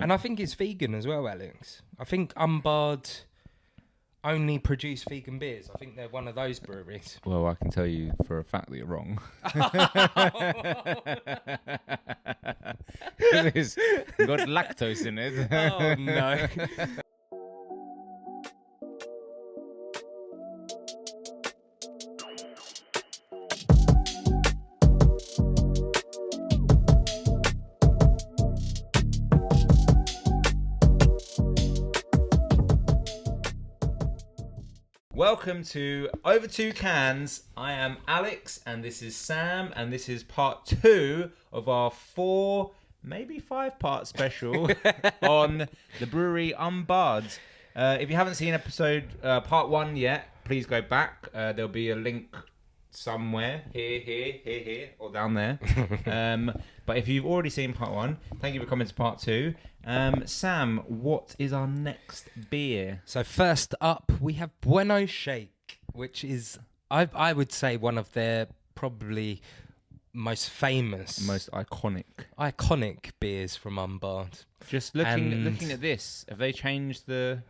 And I think it's vegan as well, Alex. I think Unbarred only produce vegan beers. I think they're one of those breweries. Well, I can tell you for a fact that you're wrong. It's got lactose in it. Oh, no. Welcome to Over Two Cans. I am Alex, and this is Sam, and this is part 2 of our 4, maybe 5-part special on the brewery Unbarred. If you haven't seen episode part 1 yet, please go back. There'll be a link somewhere, here, or down there. But if you've already seen part 1, thank you for coming to part 2. Sam, what is our next beer? So first up, we have Bueno Shake, which is, I would say, one of their probably most famous, Most iconic beers from Unbarred. Just looking at this, have they changed the...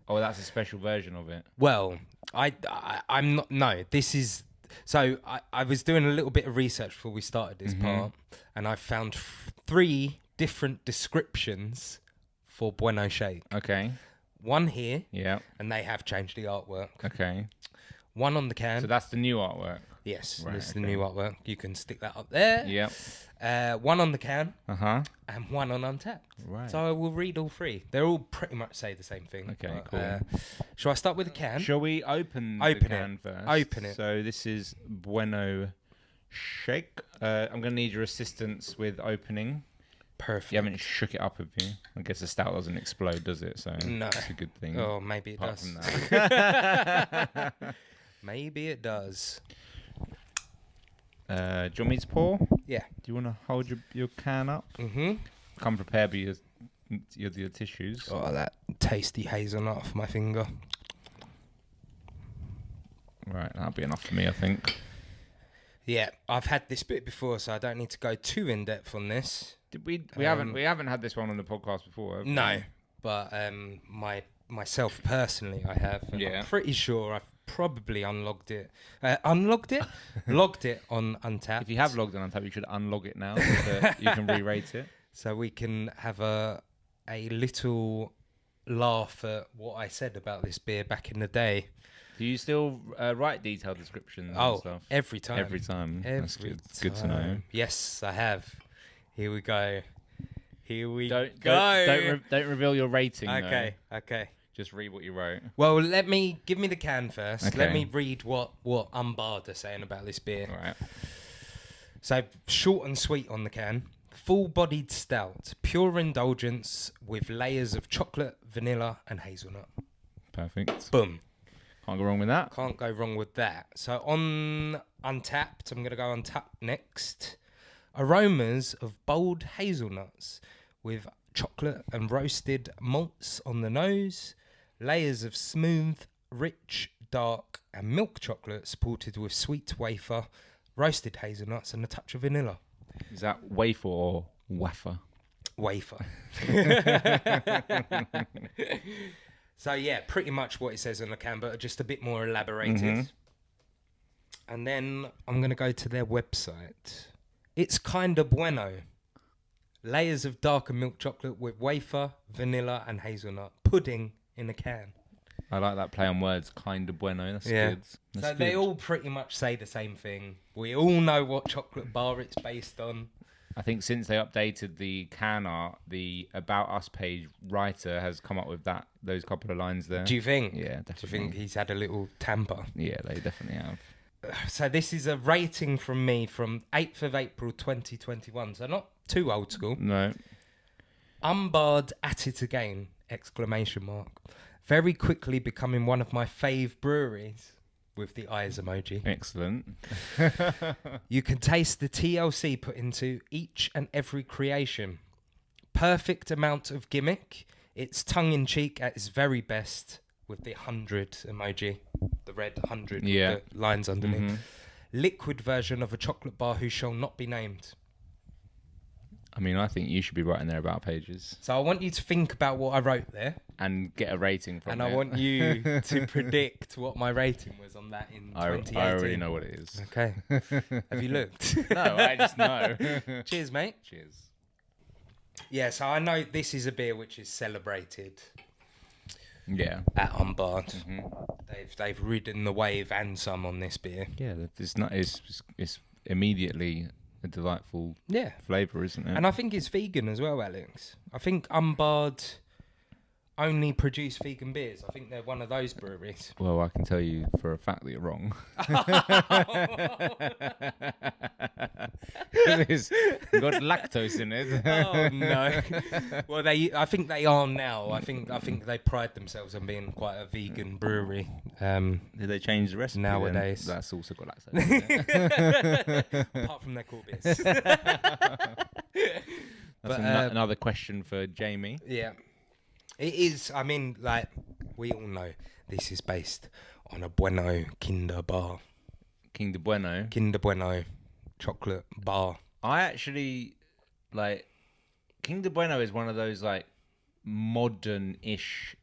Oh, that's a special version of it. Well, I'm not... No, this is... So I was doing a little bit of research before we started this part, and I found 3 different descriptions for Bueno Shake. Okay. One here, Yeah. and they have changed the artwork. Okay. One on the can. So that's the new artwork. Yes, Right, this is the okay. new artwork. You can stick that up there. Yep. One on the can, And one on Untappd. Right. So I will read all 3. They're all pretty much say the same thing. Okay, but, cool. Shall I start with the can? Shall we open Open the it. can first? Open it. So this is Bueno Shake. I'm going to need your assistance with opening. Perfect. You haven't shook it up, have you? I guess the stout doesn't explode, does it? So No. it's a good thing. Oh, maybe it apart does. from that. Maybe it does. Do you want me to pour? Yeah. Do you want to hold your can up? Mm-hmm. Come prepared with your tissues. Oh, that tasty hazelnut off my finger. Right, that'll be enough for me, I think. Yeah, I've had this bit before, so I don't need to go too in depth on this. Did we haven't had this one on the podcast before, have we? No, but myself personally, I have. And Yeah. I'm pretty sure I've probably logged it on Untappd. If you have logged on Untappd, you should unlog it now so that you can re-rate it. So we can have a little laugh at what I said about this beer back in the day. Do you still write detailed descriptions and stuff? Every time. Every time. That's Every good. It's good to know. time. Yes, I have. Here we go. Don't go. Don't reveal your rating. Okay, though. okay. Just read what you wrote. Well, give me the can first. Okay. Let me read what Unbarred are saying about this beer. All right. So, short and sweet on the can. Full-bodied stout. Pure indulgence with layers of chocolate, vanilla and hazelnut. Perfect. Boom. Can't go wrong with that. Can't go wrong with that. So, on Untappd, I'm going to go Untappd next. Aromas of bold hazelnuts with chocolate and roasted malts on the nose. Layers of smooth, rich, dark and milk chocolate supported with sweet wafer, roasted hazelnuts and a touch of vanilla. Is that wafer or wafer? Wafer. So yeah, pretty much what it says on the can, but just a bit more elaborated. And then I'm going to go to their website. It's kinda bueno. Layers of darker milk chocolate with wafer, vanilla and hazelnut. Pudding in a can. I like that play on words. Kind of bueno. That's Yeah. good. So That's they good. all pretty much say the same thing. We all know what chocolate bar it's based on. I think since they updated the can art, the About Us page writer has come up with those couple of lines there. Do you think? Yeah, Do you definitely. think he's had a little tamper? Yeah, they definitely have. So this is a rating from me from 8th of April 2021. So not too old school. No. Unbarred at it again! ! Very quickly becoming one of my fave breweries. With the eyes emoji. Excellent. You can taste the TLC put into each and every creation. Perfect amount of gimmick. It's tongue-in-cheek at its very best with the 100 emoji. The red 100 Yeah. with the lines underneath. Liquid version of a chocolate bar who shall not be named. I mean, I think you should be writing their about pages So I want you to think about what I wrote there, and get a rating from and it. I want you to predict what my rating was on that in 2018. I already know what it is. Okay. Have you looked? No, I just know. Cheers, mate. Cheers. Yeah, so I know this is a beer which is celebrated Yeah. at Unbarred. Mm-hmm. They've ridden the wave and some on this beer. Yeah, it's immediately a delightful flavour, isn't it? And I think it's vegan as well, Alex. I think Unbarred only produce vegan beers. I think they're one of those breweries. Well, I can tell you for a fact that you're wrong. It's got lactose in it. Oh no! Well, I think they are now. I think they pride themselves on being quite a vegan brewery. Did they change the recipe nowadays? Then? That's also got lactose in it. Apart from their core beers. That's another question for Jamie. Yeah. It is, I mean, like, we all know this is based on a Bueno Kinder bar. Kinder Bueno. Kinder Bueno chocolate bar. I actually, like, Kinder Bueno is one of those, like, modern-ish,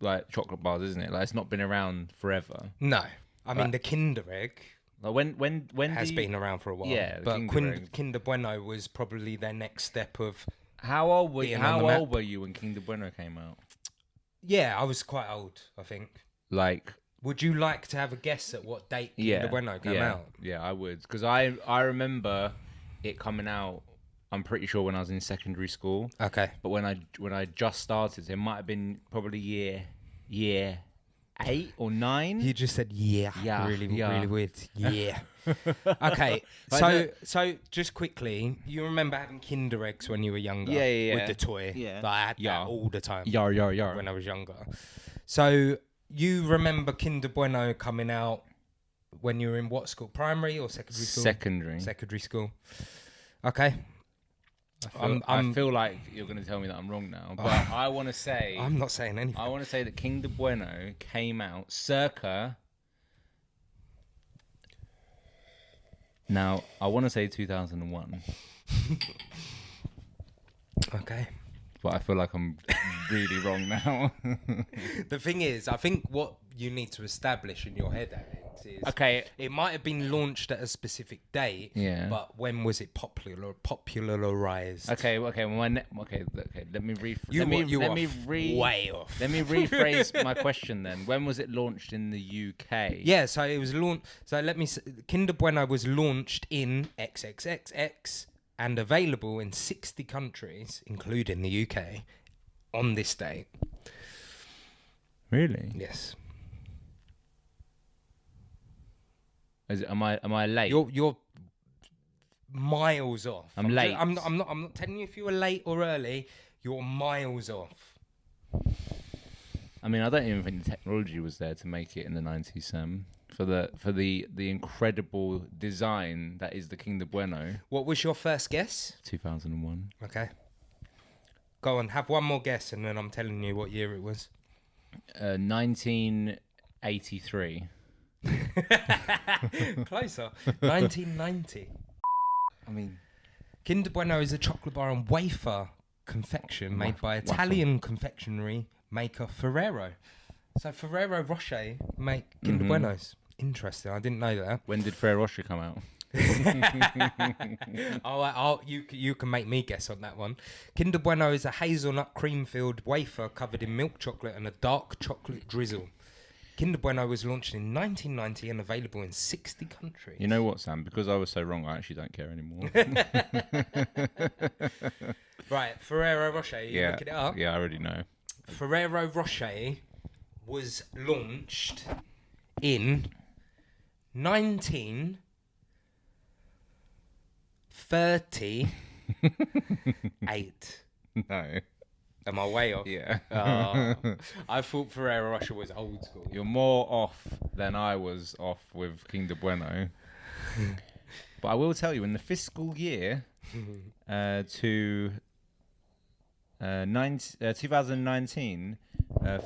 like, chocolate bars, isn't it? Like, it's not been around forever. No. I mean, the Kinder Egg like when has been around for a while. Yeah, but Egg. Kinder Bueno was probably their next step of... How old were you? Being on the How map. old were you when Kinder Bueno came out? Yeah, I was quite old, I think. Like, Would you like to have a guess at what date Kinder Bueno came out? Yeah, I would, because I remember it coming out. I'm pretty sure when I was in secondary school. Okay. But when I just started, it might have been probably year 8 or 9. You just said Yeah, really yeah. weird. Yeah. Okay. So just quickly, you remember having Kinder eggs when you were younger? Yeah. With the toy. Yeah. Like, I had Yeah. that all the time. Yar. When I was younger. So you remember Kinder Bueno coming out when you were in what school? Primary or secondary school? Secondary school. Okay. I feel like you're going to tell me that I'm wrong now, but I want to say... I'm not saying anything. I want to say that Kinder Bueno came out circa... Now, I want to say 2001. Okay. But I feel like I'm really wrong now. The thing is, I think what you need to establish in your head, Alex, is Okay. it might have been launched at a specific date, Yeah. but when was it popularized? Okay. Let me Way off. Let me rephrase my question then. When was it launched in the UK? Yeah, so it was launched. So let me. Kinder Bueno was launched in XXXX and available in 60 countries, including the UK, on this date. Really? Yes. Am I late? You're miles off. I'm late. I'm not telling you if you were late or early. You're miles off. I mean, I don't even think the technology was there to make it in the 90s, Sam. For the incredible design that is the Kinder Bueno. What was your first guess? 2001. Okay. Go on, have one more guess, and then I'm telling you what year it was. 1983. Closer. 1990. I mean, Kinder Bueno is a chocolate bar and wafer confection made by Italian confectionery maker Ferrero. So Ferrero Rocher make Kinder Buenos. Interesting. I didn't know that. when did Ferrero Rocher come out? You can make me guess on that one. Kinder Bueno is a hazelnut cream-filled wafer covered in milk chocolate and a dark chocolate drizzle. Kinder Bueno was launched in 1990 and available in 60 countries. You know what, Sam? Because I was so wrong, I actually don't care anymore. Right, Ferrero Rocher. You looking it up? Yeah, I already know. Ferrero Rocher was launched in 1938. No. Am I way off? Yeah. I thought Ferrero Rocher was old school. You're more off than I was off with Kinder Bueno. But I will tell you, in the fiscal year to 2019,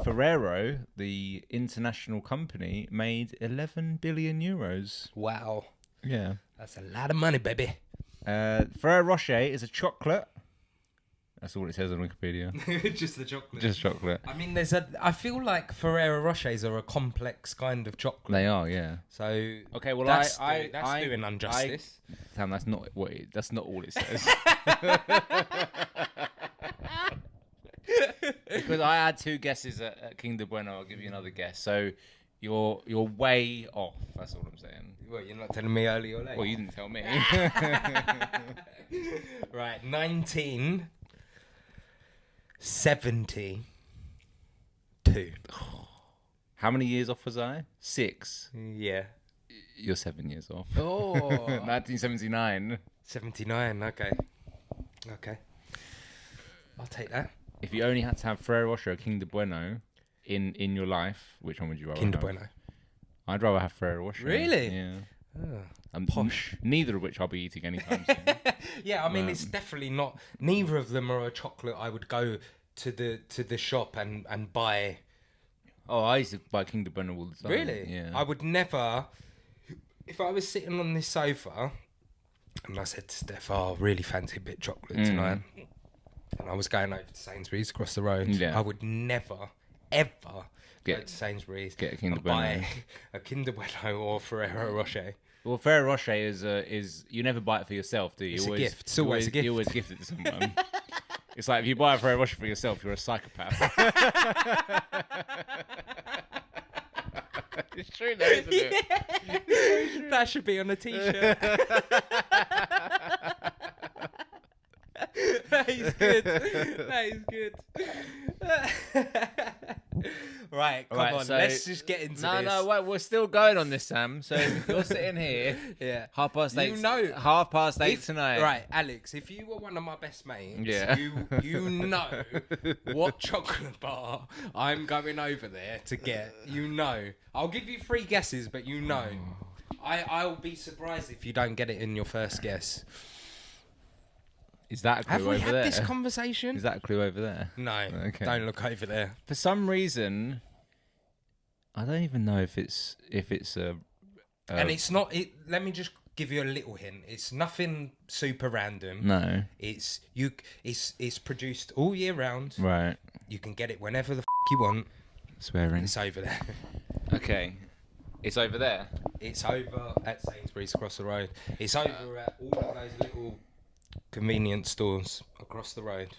Ferrero, the international company, made 11 billion euros. Wow. Yeah. That's a lot of money, baby. Ferrero Rocher is a chocolate That's all it says on Wikipedia. Just the chocolate. Just chocolate. I mean, I feel like Ferrero Rochers are a complex kind of chocolate. They are, yeah. So okay, well, that's I doing injustice. Sam, that's not that's not all it says. Because I had 2 guesses at Kinder Bueno, I'll give you another guess. So you're way off. That's all I'm saying. Well, you're not telling me early or late. Well, you didn't tell me. Right, 1972. How many years off was I? 6. Yeah. You're 7 years off. Oh. 1979. 79. Okay. I'll take that. If you only had to have Ferrero Rocher or Kinder Bueno in your life, which one would you rather Kinder have? Bueno. I'd rather have Ferrero Rocher. Really? Yeah. Oh, Posh. Neither of which I'll be eating anytime soon. Yeah, I mean, it's definitely not. Neither of them are a chocolate I would go to the shop and buy. Oh, I used to buy Kinder Bueno all the time. Really? Yeah. I would never. If I was sitting on this sofa and I said to Steph, "Oh, I really fancy a bit of chocolate tonight," and I was going over to Sainsbury's across the road, I would never, ever go to Sainsbury's get a Kinder and Bueno. buy a Kinder Bueno or Ferrero Rocher. Well, Ferrero Rocher is you never buy it for yourself, do you? It's you a gift. It's always a gift. You always gift it to someone. It's like if you buy a Ferrero Rocher for yourself, you're a psychopath. It's true though, isn't it? Yeah. That should be on a t-shirt. That is good. That is good. Right, come on. So, let's just get into this. No, wait, we're still going on this, Sam. So you're sitting here. Yeah. 8:30. You know, 8:30 tonight. Right, Alex, if you were one of my best mates, Yeah. you know what chocolate bar I'm going over there to get. You know. I'll give you 3 guesses, but you know. I'll be surprised if you don't get it in your first guess. Is that a clue Have we over had there? this conversation? Is that a clue over there? No. Okay. Don't look over there. For some reason, I don't even know if it's a. And it's not. Let me just give you a little hint. It's nothing super random. No. It's produced all year round. Right. You can get it whenever the you want. Swearing. It's over there. Okay. It's over there. It's over at Sainsbury's across the road. It's over at all of those little convenience stores across the road.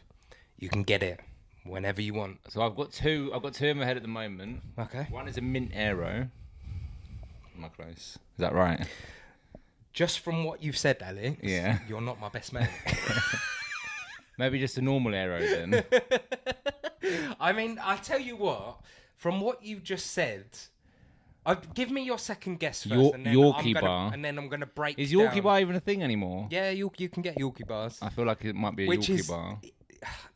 You can get it whenever you want. So I've got 2 in my head at the moment. Okay. One is a mint aero. Am I close? Is that right? Just from what you've said, Alex, Yeah. you're not my best mate. Maybe just a normal aero then. I mean, I tell you what, from what you've just said, give me your second guess first. And then Yorkie bar. And then I'm going to break Is Yorkie down. bar even a thing anymore? Yeah, you can get Yorkie bars. I feel like it might be a Which Yorkie is- bar.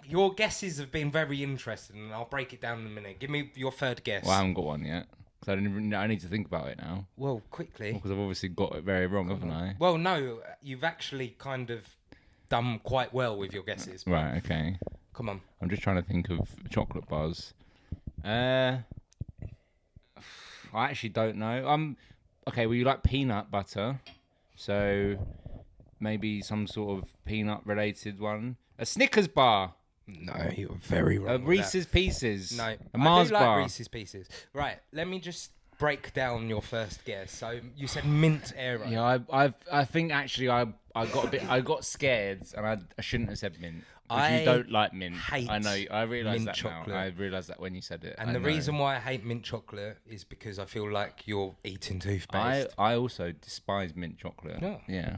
Your guesses have been very interesting, and I'll break it down in a minute. Give me your third guess. Well, I haven't got one yet. So I need to think about it now. Well, quickly. Because I've obviously got it very wrong, haven't I? Well, no, you've actually kind of done quite well with your guesses. Right, okay. Come on. I'm just trying to think of chocolate bars. I actually don't know. Okay, well, you like peanut butter. So maybe some sort of peanut related one. A Snickers bar. No, you're very wrong. A with Reese's Pieces. that. No, A Mars I do like bar. Reese's Pieces. Right, let me just break down your first guess. So you said mint aero. Yeah, I think actually I got scared and I shouldn't have said mint. Because you don't like mint. hate I know. I realise mint that chocolate. now. I realised that when you said it. And the reason why I hate mint chocolate is because I feel like you're eating toothpaste. I also despise mint chocolate. Yeah. Yeah.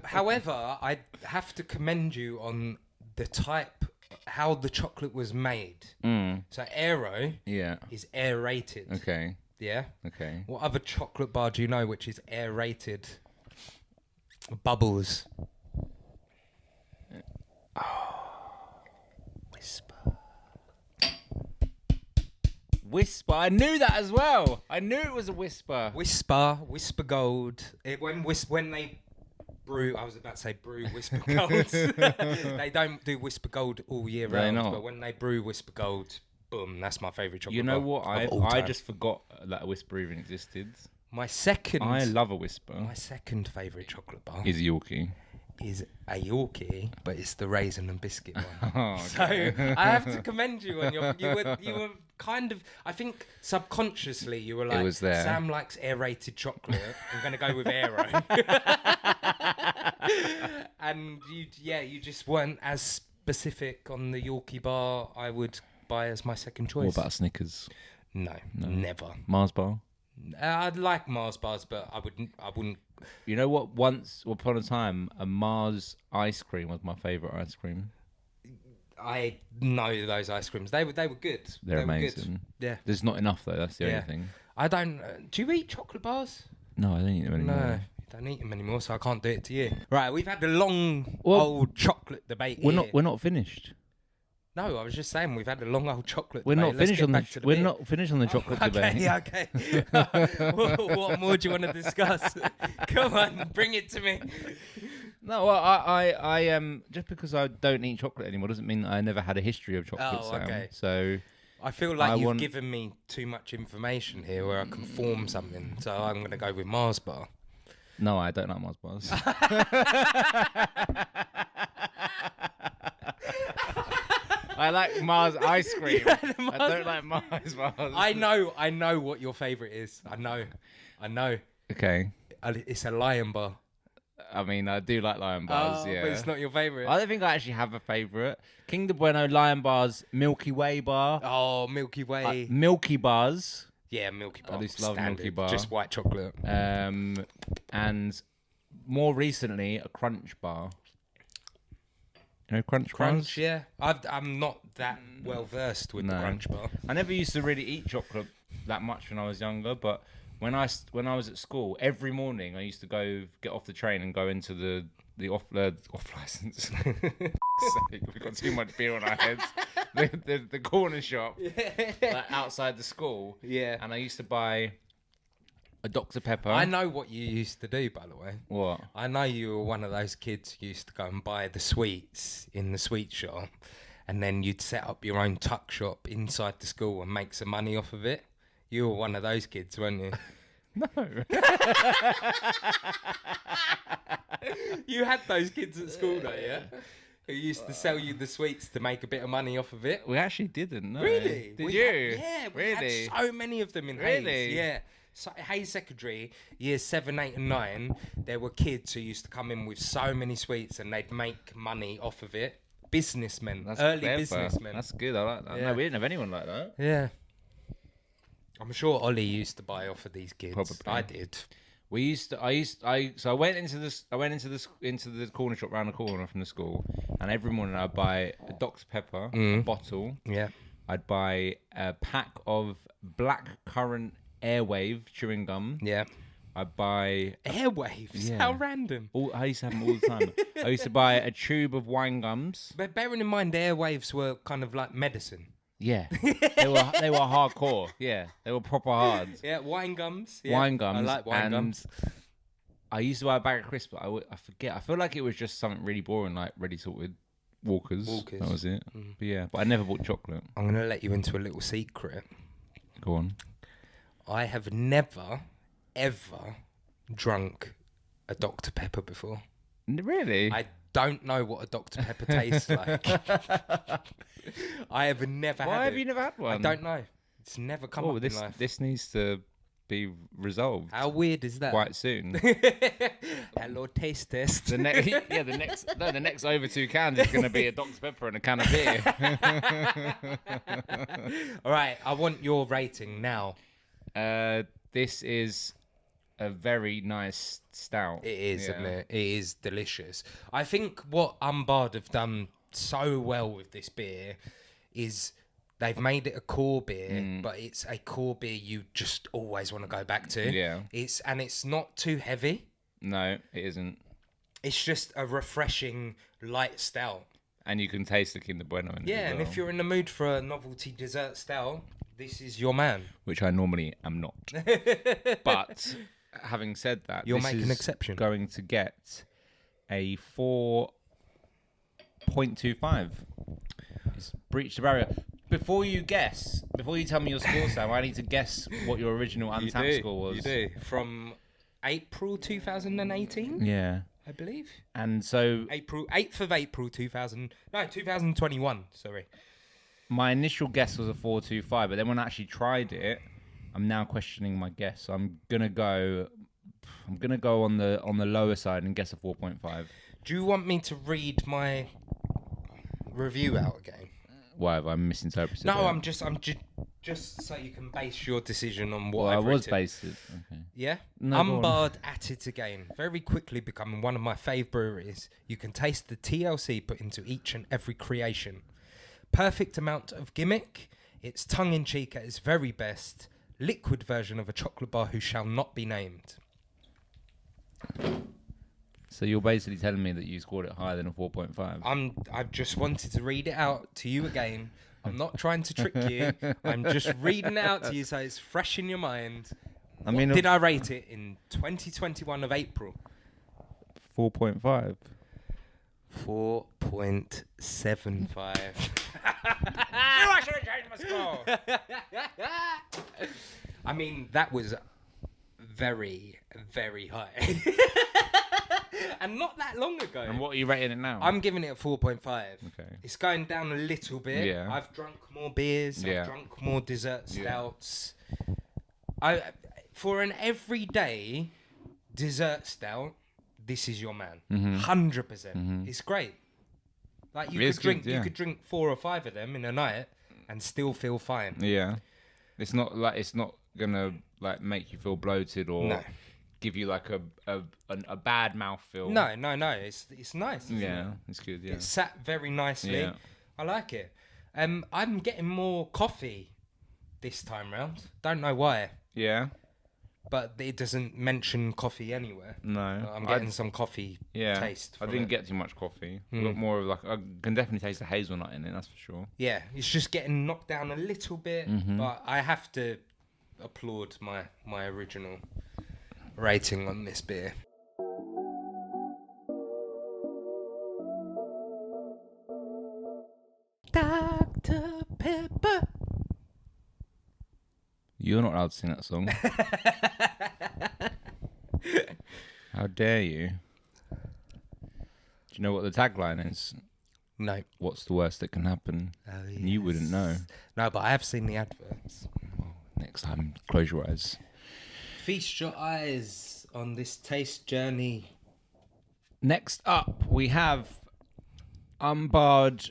However, I have to commend you on the type, how the chocolate was made. So aero Yeah. is aerated. Okay. Yeah. Okay. What other chocolate bar do you know which is aerated? Bubbles. Whisper. I knew that as well. I knew it was a whisper. Whisper Gold. When they brew, I was about to say brew Whisper Gold. They don't do Whisper Gold all year They're round, not. but when they brew Whisper Gold, boom, that's my favourite chocolate You know bar what? of all I time. just forgot that a whisper even existed. My second I love a whisper. favourite chocolate bar Is Yorkie. is a Yorkie, but it's the raisin and biscuit one. Oh, okay. So I have to commend you on you were kind of, I think subconsciously you were like, It was there. Sam likes aerated chocolate. I'm going to go with aero. And you just weren't as specific on the Yorkie bar I would buy as my second choice. What about Snickers? No, never. Mars bar? I'd like Mars bars, but I wouldn't. You know what? Once upon a time, a Mars ice cream was my favourite ice cream. I know those ice creams. They were good. They're They were amazing. good. Yeah. There's not enough though. That's the Yeah. only thing. I don't. Do you eat chocolate bars? No, I don't eat them anymore. No, you don't eat them anymore, so I can't do it to you. Right, we've had a long Well, old chocolate debate. We're here. not finished. No, I was just saying we've had a long old chocolate. We're debate. not Let's finished get on the. back to We're beer. not finished on the chocolate debate. Okay. What more do you want to discuss? Come on, bring it to me. No, well, I just because I don't eat chocolate anymore doesn't mean that I never had a history of chocolate. Oh, Sam. okay. So I feel like I you've want- given me too much information here where I can form something. So I'm going to go with Mars bar. no, I don't like Mars bars. I like Mars ice cream. I don't like Mars bars. I know what your favourite is. I know. Okay. It's a lion bar. I mean, I do like lion bars. Yeah. But it's not your favourite. I don't think I actually have a favourite. King de Bueno, Lion Bars, Milky Way bar, Oh, Milky Way. Milky Bars, Yeah, Milky Bar. I just love Standard. Milky Bar. Just white chocolate. and more recently a Crunch bar. You know Crunch bars? Crunch, yeah. I'm not that well versed with the No. Crunch bar. I never used to really eat chocolate that much when I was younger, but when I was at school, every morning I used to go get off the train and go into the off license. We've got too much beer on our heads. The corner shop, like outside the school. Yeah. And I used to buy a Dr. Pepper. I know what you used to do, by the way. What? I know you were one of those kids who used to go and buy the sweets in the sweet shop, and then you'd set up your own tuck shop inside the school and make some money off of it. You were one of those kids, weren't you? No. You had those kids at school, though, yeah? Who used to sell you the sweets to make a bit of money off of it. We actually didn't. No. Really? Did We you? Yeah, we Really? had so many of them in Really? Hayes. Yeah. So, Hayes Secondary, years 7, 8 and 9, there were kids who used to come in with so many sweets and they'd make money off of it. Businessmen, That's early clever. businessmen. That's good. I like that. Yeah. No, we didn't have anyone like that. Yeah. I'm sure Ollie used to buy off of these kids. Probably. I did. So I went into the corner shop round the corner from the school, and every morning I'd buy a Dr. Pepper, a bottle. Yeah. I'd buy a pack of black currant Airwave chewing gum. Yeah. I'd buy Airwaves. Yeah. How random. I used to have them all the time. I used to buy a tube of wine gums. But bearing in mind, airwaves were kind of like medicine. Yeah, they were hardcore. Yeah, they were proper hard. Yeah, wine gums. Yeah. Wine gums. I like wine and gums. I used to buy a bag of crisps, but I forget. I feel like it was just something really boring, like ready sorted Walkers. Walkers. That was it. But yeah, but I never bought chocolate. I'm going to let you into a little secret. Go on. I have never, ever drunk a Dr. Pepper before. Really? I don't know what a Dr. Pepper tastes like. I have never had it. Why have you never had one? I don't know. It's never come up this in life. this needs to be resolved How weird is that? quite soon. Hello, taste test. The next over 2 cans is going to be a Dr. Pepper and a can of beer. All right, I want your rating now. This is a very nice stout. It is, Yeah. isn't it? It is delicious. I think what Unbarred have done so well with this beer is they've made it a core beer, but it's a core beer you just always want to go back to. Yeah. It's not too heavy. No, it isn't. It's just a refreshing light stout. And you can taste the Kinder Bueno in it. Yeah, as and well, if you're in the mood for a novelty dessert stout, this is your man. which I normally am not. But having said that, You'll this make an is exception. Going to get a 4.25. It's breached the barrier. Before you tell me your score, Sam, I need to guess what your original Untappd score was. You do. From April 2018? Yeah. I believe. And so 8th of April 2021. Sorry. my initial guess was a 4.25, but then when I actually tried it, I'm now questioning my guess. So I'm gonna go on the lower side and guess a 4.5. Do you want me to read my review out again? Why have I misinterpreted? No, it? I'm just so you can base your decision on what Well, I've I was written. based. Okay. Yeah? No, go on. Unbarred at it again. Very quickly becoming one of my fave breweries. You can taste the TLC put into each and every creation. Perfect amount of gimmick. It's tongue-in-cheek at its very best. Liquid version of a chocolate bar who shall not be named. So you're basically telling me that you scored it higher than a 4.5. I've just wanted to read it out to you again. I'm not trying to trick you. I'm just reading it out to you so it's fresh in your mind. I mean, Did I rate it in 2021 of April? 4.5. 4.75. I should have changed my score. I mean, that was very, very high. And not that long ago. And what are you rating it now? I'm giving it a 4.5. Okay. It's going down a little bit. Yeah. I've drunk more beers. Yeah. I've drunk more dessert Yeah. stouts. For an everyday dessert stout, this is your man. 100%. It's great. Like you could drink 4 or 5 of them in a night and still feel fine. Yeah. It's not gonna like make you feel bloated or give you like a bad mouthfeel. No. It's nice. Isn't it? It's good. Yeah. It's sat very nicely. Yeah. I like it. I'm getting more coffee this time round. Don't know why, Yeah. but it doesn't mention coffee anywhere. No. I'm getting some coffee taste. I from didn't it. get too much coffee. I got more of like I can definitely taste the hazelnut in it. That's for sure. Yeah, it's just getting knocked down a little bit, but I have to applaud my original rating on this beer. Dr. Pepper. You're not allowed to sing that song. How dare you? Do you know what the tagline is? No. What's the worst that can happen? Oh, And you wouldn't know. No, but I have seen the adverts. Well, next time, close your eyes. Feast your eyes on this taste journey. Next up, we have Unbarred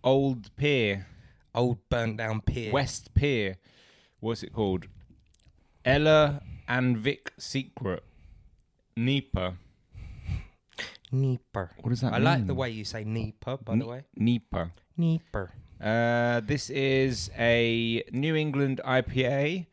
Old Pier. Old burnt down pier. West Pier. What's it called? Ella and Vic Secret. NEIPA. NEIPA. What does that I mean? like the way you say NEIPA, by the way. NEIPA. NEIPA. This is a New England IPA.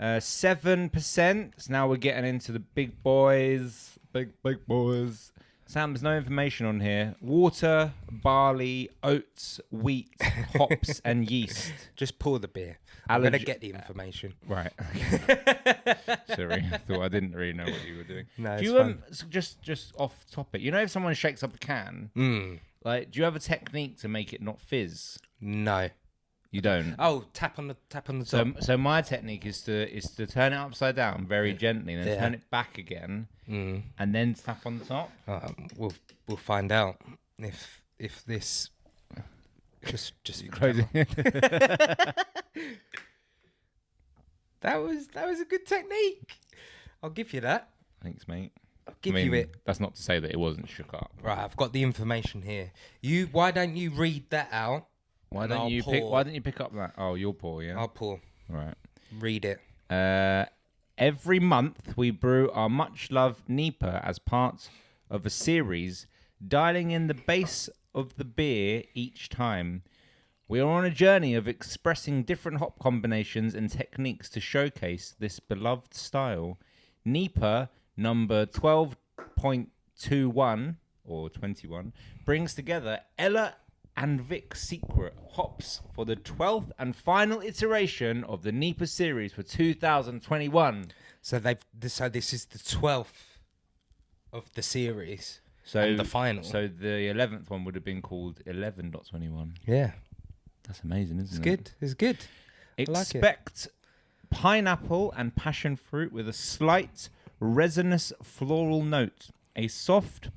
7%. So now we're getting into the big boys. Big boys. Sam, there's no information on here. Water, barley, oats, wheat, hops, and yeast. Just pour the beer. I'm going to get the information. Right. Sorry, I thought I didn't really know what you were doing. No, do it's you fine. just off topic? You know, if someone shakes up a can, like, do you have a technique to make it not fizz? No. You don't. Oh, tap on the top. So my technique is to turn it upside down very gently, and then turn it back again, and then tap on the top. We'll find out if this just Crazy. That was a good technique. I'll give you that. Thanks, mate. I'll give you it. That's not to say that it wasn't shook up. Right, I've got the information here. Why don't you read that out? Why don't you pick up that? Oh, you'll pour, yeah. I'll pour. Right. Read it. Every month we brew our much loved NEIPA as part of a series, dialing in the base of the beer each time. We are on a journey of expressing different hop combinations and techniques to showcase this beloved style. NEIPA number 12.21 or 21 brings together Ella and Vic Secret hops for the 12th and final iteration of the NEIPA series for 2021. So this is the 12th of the series. So and the final. So the 11th one would have been called 11.21. Yeah. That's amazing, isn't it? It's good. It's good. Expect pineapple and passion fruit with a slight resinous floral note. A soft,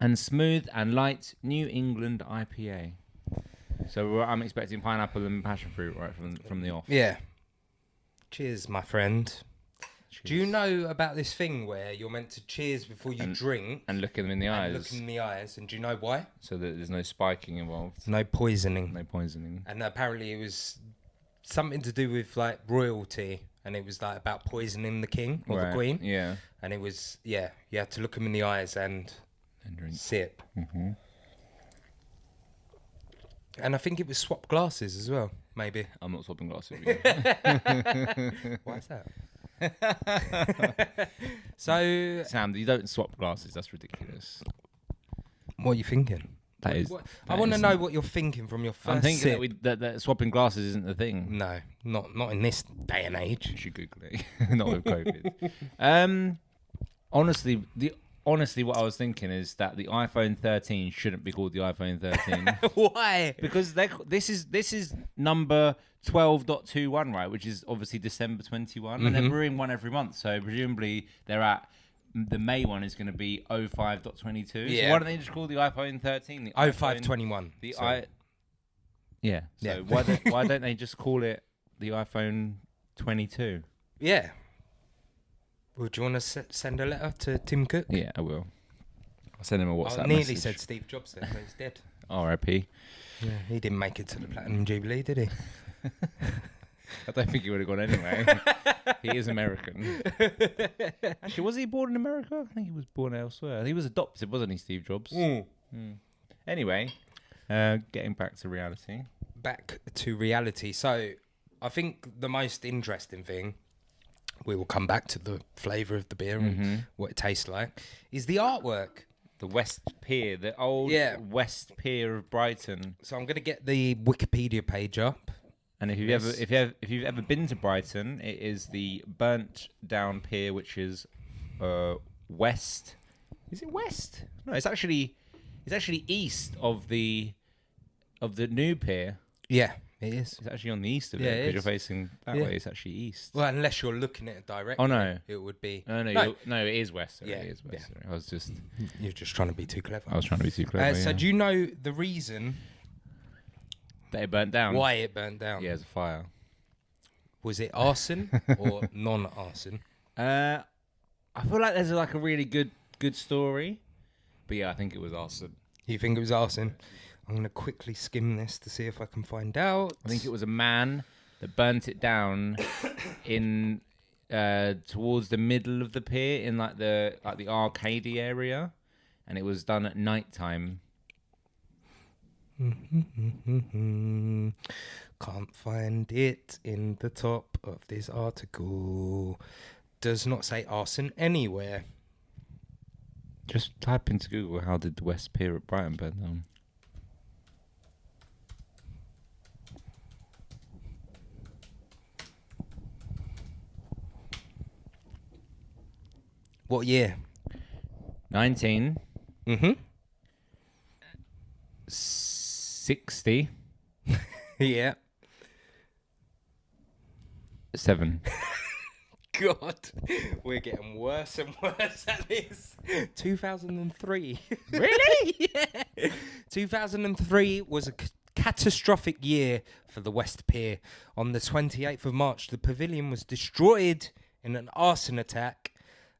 and smooth and light New England IPA. So I'm expecting pineapple and passion fruit right from the off. Yeah. Cheers, my friend. Cheers. Do you know about this thing where you're meant to cheers before you drink? And look them in the eyes. Look in the eyes. And do you know why? So that there's no spiking involved. No poisoning. No poisoning. And apparently it was something to do with like royalty. And it was like about poisoning the king or the queen. Yeah. And it was, you had to look them in the eyes and drink. sip. Mm-hmm. And I think it was swap glasses as well, maybe. I'm not swapping glasses with you. Why is that? So, Sam, you don't swap glasses. That's ridiculous. what are you thinking? That is. I want to know what you're thinking from your first I'm thinking sip. that swapping glasses isn't the thing. No, not in this day and age. You should Google it. Not with COVID. Honestly, what I was thinking is that the iPhone 13 shouldn't be called the iPhone 13. Why? Because this is number 12.21, right? Which is obviously December 21, and they're brewing one every month. So presumably they're at the May one is going to be 05.22. Yeah. So why don't they just call the iPhone 13 the 0521. Yeah. So why don't they just call it the iPhone 22? Yeah. Would you want to send a letter to Tim Cook? Yeah, I will. I'll send him a WhatsApp I nearly message. said Steve Jobs then, but he's dead. R.I.P. Yeah, he didn't make it to the Platinum Jubilee, did he? I don't think he would have gone anyway. He is American. Actually, was he born in America? I think he was born elsewhere. He was adopted, wasn't he, Steve Jobs? Anyway, getting back to reality. Back to reality. So, I think the most interesting thing, we will come back to the flavour of the beer and what it tastes like, is the artwork. The West Pier, the old West Pier of Brighton. So I'm going to get the Wikipedia page up. And if you've ever been to Brighton, it is the burnt down pier, which is west. Is it west? No, it's actually east of the new pier. Yeah, it is. It's actually on the east of Yeah, it it because you're is. facing that way. It's actually east. Well, unless you're looking at it directly. Oh no, it would be. No, it is west. Sorry, Yeah, it is west. yeah. Sorry. You're just trying to be too clever. I was trying to be too clever. So do you know the reason that it burnt down? why it burnt down? Yeah, it's a fire. Was it arson or non-arson? I feel like there's like a really good story, but yeah, I think it was arson. You think it was arson? I'm going to quickly skim this to see if I can find out. I think it was a man that burnt it down in towards the middle of the pier in like the arcade area, and it was done at night time. Can't find it in the top of this article. Does not say arson anywhere. Just type into Google, how did the West Pier at Brighton burn down? What year? 19. 60. Yeah. 7. God, we're getting worse and worse at this. 2003. Really? Yeah. 2003 was a catastrophic year for the West Pier. On the 28th of March, the pavilion was destroyed in an arson attack.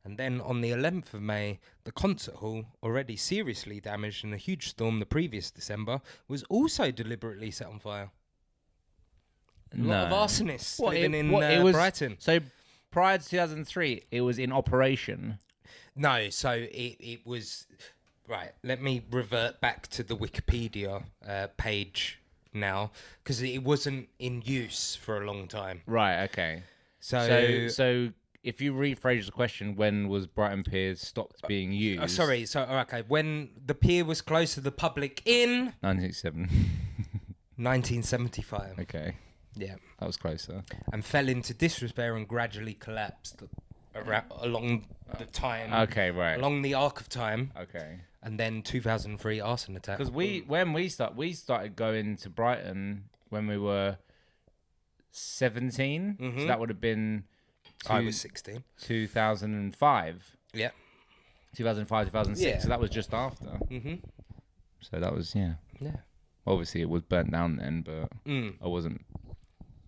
And then on the 11th of May, the concert hall, already seriously damaged in a huge storm the previous December, was also deliberately set on fire. A lot of arsonists living in Brighton. So prior to 2003, it was in operation. No, so it was... Right, let me revert back to the Wikipedia page now, because it wasn't in use for a long time. Right, okay. So if you rephrase the question, when was Brighton Pier stopped being used? Okay, when the pier was closed to the public in... 1987. 1975. Okay. Yeah. That was closer. And fell into disrepair and gradually collapsed along the time. Okay, right. Along the arc of time. Okay. And then 2003 arson attack. Because we started going to Brighton when we were 17. So that would have been... I was 16. 2005. Yeah. 2005, 2006. Yeah. So that was just after. Mm-hmm. So that was, yeah. Yeah. Obviously, it was burnt down then, but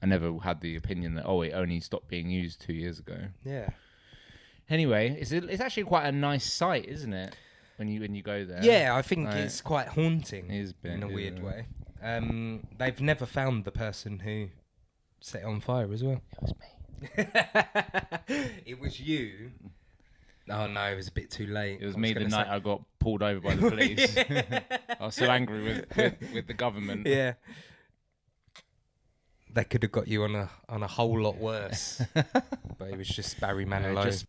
I never had the opinion that, it only stopped being used 2 years ago. Yeah. Anyway, it's actually quite a nice site, isn't it? When you go there. Yeah, I think it's quite haunting It is a bit, in a weird yeah. way. They've never found the person who set it on fire as well. It was me. It was you. Oh no, it was a bit too late. It was me the night I got pulled over by the police. I was so angry with the government. Yeah. They could have got you on a whole lot worse. But it was just Barry Manilow.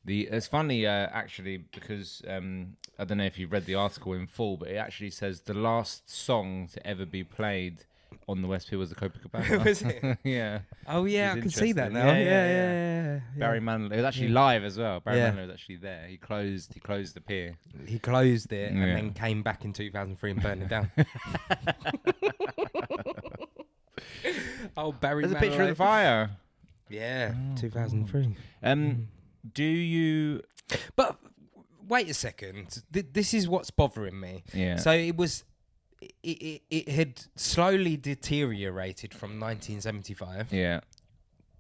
It's funny actually because I don't know if you've read the article in full, but it actually says the last song to ever be played on the West Pier was the Copacabana. Was it? Yeah. Oh yeah, I can see that now. Yeah. Barry Manilow. It was actually live as well. Barry Manilow was actually there. He closed the pier. He closed it and then came back in 2003 and burned it down. Oh, Barry Manilow. There's a picture of the fire. Yeah, 2003. Do you... But wait a second. This is what's bothering me. Yeah. So it was... It had slowly deteriorated from 1975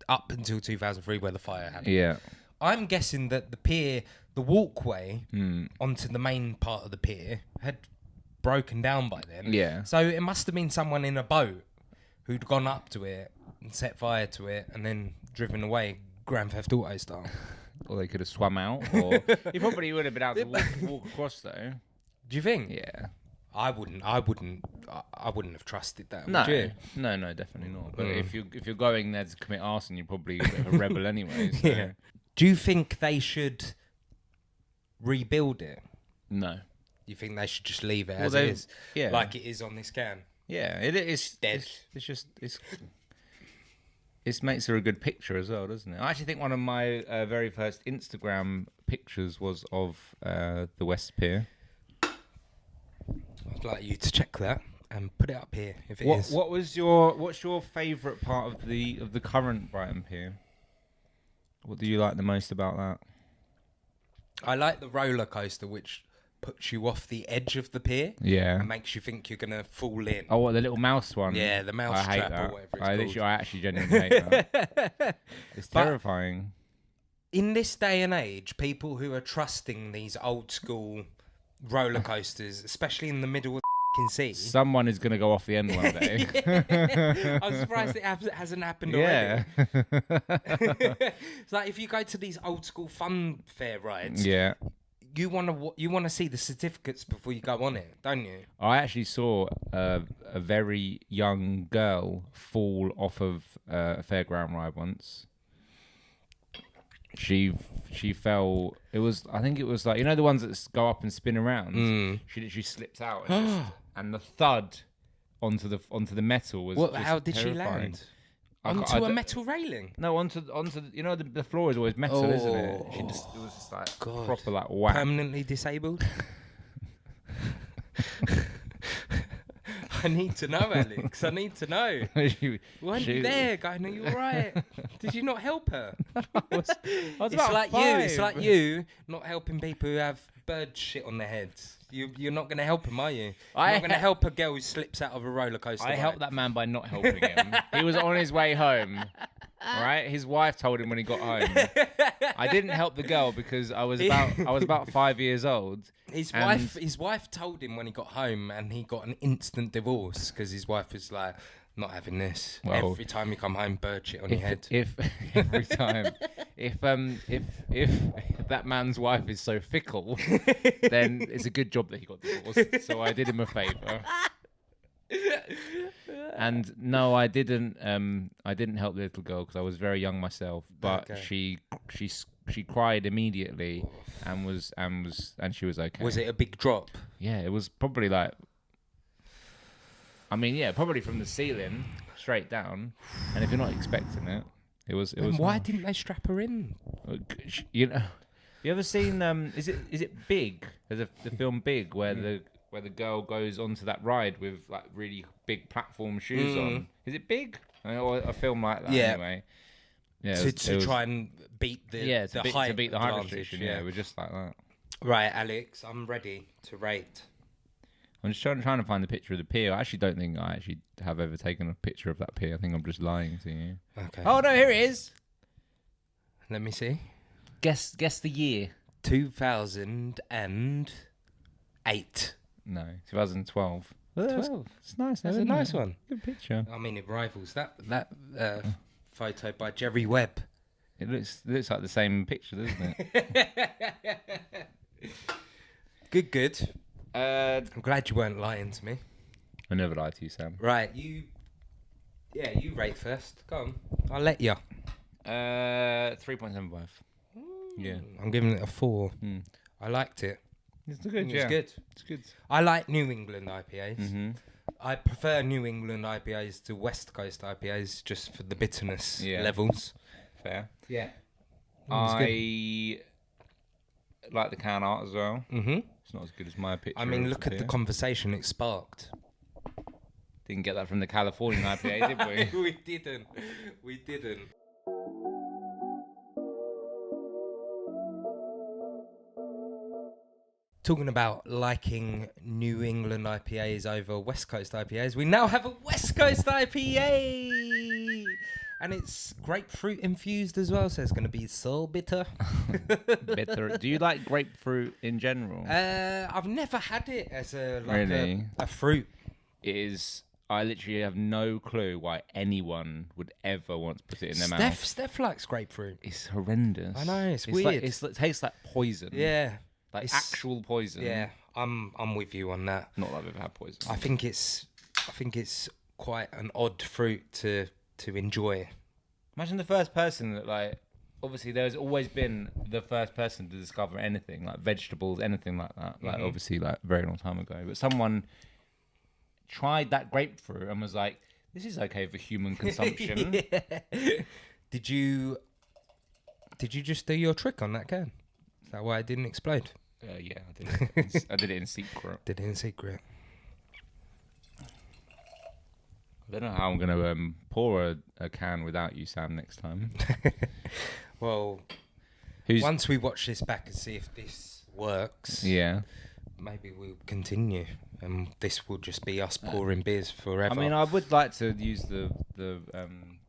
up until 2003 where the fire happened. Yeah. I'm guessing that the pier, the walkway onto the main part of the pier had broken down by then. Yeah. So it must have been someone in a boat who'd gone up to it and set fire to it and then driven away Grand Theft Auto style. Or they could have swum out. Or he probably would have been able to walk across though. Do you think? Yeah. I wouldn't have trusted that. No, would you? no, definitely not. But if you're going there to commit arson, you're probably a bit of a rebel anyway. So. Yeah. Do you think they should rebuild it? No. You think they should just leave it as it is? Yeah. Like it is on this can? Yeah, it is dead. It makes her a good picture as well, doesn't it? I actually think one of my very first Instagram pictures was of the West Pier. I'd like you to check that and put it up here if it is. What's your favourite part of the current Brighton Pier? What do you like the most about that? I like the roller coaster, which puts you off the edge of the pier. Yeah. And makes you think you're gonna fall in. Oh, what, the little mouse one? Yeah, the mouse I hate trap that. or whatever it's called. I actually genuinely hate that. It's terrifying. In this day and age, people who are trusting these old school roller coasters, especially in the middle of the sea. Someone is going to go off the end one day. I'm surprised it hasn't happened already. It's like if you go to these old school fun fair rides, you want to see the certificates before you go on it, don't you? I actually saw a very young girl fall off of a fairground ride once. She fell. I think it was like, you know, the ones that go up and spin around. She literally slipped out, and the thud onto the metal was. How did terrifying. She land? Onto a metal railing? No, onto you know, the floor is always metal, isn't it? It was just like proper like whack. Permanently disabled. I need to know, Alex. I need to know. Weren't you there going, are you all right? Did you not help her? It's like you not helping people who have bird shit on their heads. You're not going to help him, are you? You're not going to help a girl who slips out of a roller coaster. I helped that man by not helping him. He was on his way home. All right, his wife told him when he got home. I didn't help the girl because I was about 5 years old. His wife told him when he got home, and he got an instant divorce because his wife was like, not having this. Well, every time you come home, bird shit on your head. Every time, if that man's wife is so fickle, then it's a good job that he got divorced. So I did him a favour. And no, I didn't help the little girl because I was very young myself. But she cried immediately and she was okay. Was it a big drop? Yeah, it was probably like. I mean, yeah, probably from the ceiling straight down, and if you're not expecting it, it was. Why didn't they strap her in? You know, you ever seen? Is it Big? There's the film Big where the girl goes onto that ride with like really big platform shoes on. Is it Big? Or a film like that anyway. Yeah, to try and beat the height to beat the height advantage, restriction. Yeah, it was just like that. Right, Alex, I'm ready to rate. I'm just trying to find the picture of the pier. I actually don't think I actually have ever taken a picture of that pier. I think I'm just lying to you. Okay. Oh no, here it is. Let me see. Guess the year. 2008. No, 2012. 12. It's nice. That's a isn't nice it? one. Good picture. I mean, it rivals that photo by Jerry Webb. It looks like the same picture, doesn't it? Good. I'm glad you weren't lying to me. I never lie to you, Sam. Right, you rate first. Go on. I'll let you. 3.75. Yeah. I'm giving it a 4. I liked it. It's good, It's good. It's good. I like New England IPAs. Mm-hmm. I prefer New England IPAs to West Coast IPAs just for the bitterness levels. Fair. Yeah. I like the can art as well. Mm-hmm. It's not as good as my picture. I mean, look at the conversation it sparked. Didn't get that from the Californian IPA, did we? We didn't. Talking about liking New England IPAs over West Coast IPAs, we now have a West Coast IPA! And it's grapefruit infused as well, so it's going to be so bitter. Bitter. Do you like grapefruit in general? I've never had it as a fruit. It is. I literally have no clue why anyone would ever want to put it in their mouth. Steph likes grapefruit. It's horrendous. I know, it's weird. It tastes like poison. Yeah. Like actual poison. Yeah, I'm with you on that. Not that I've ever had poison. I think it's quite an odd fruit to enjoy. Imagine the first person that, like, obviously there's always been the first person to discover anything, like vegetables, anything like that. Like, obviously, like, a very long time ago. But someone tried that grapefruit and was like, this is okay for human consumption. Did you just do your trick on that can? Is that why it didn't explode? Yeah, I did it. I did it in secret. Did it in secret. I don't know how I'm going to pour a can without you, Sam, next time. Well, once we watch this back and see if this works, maybe we'll continue, and this will just be us pouring beers forever. I mean, I would like to use the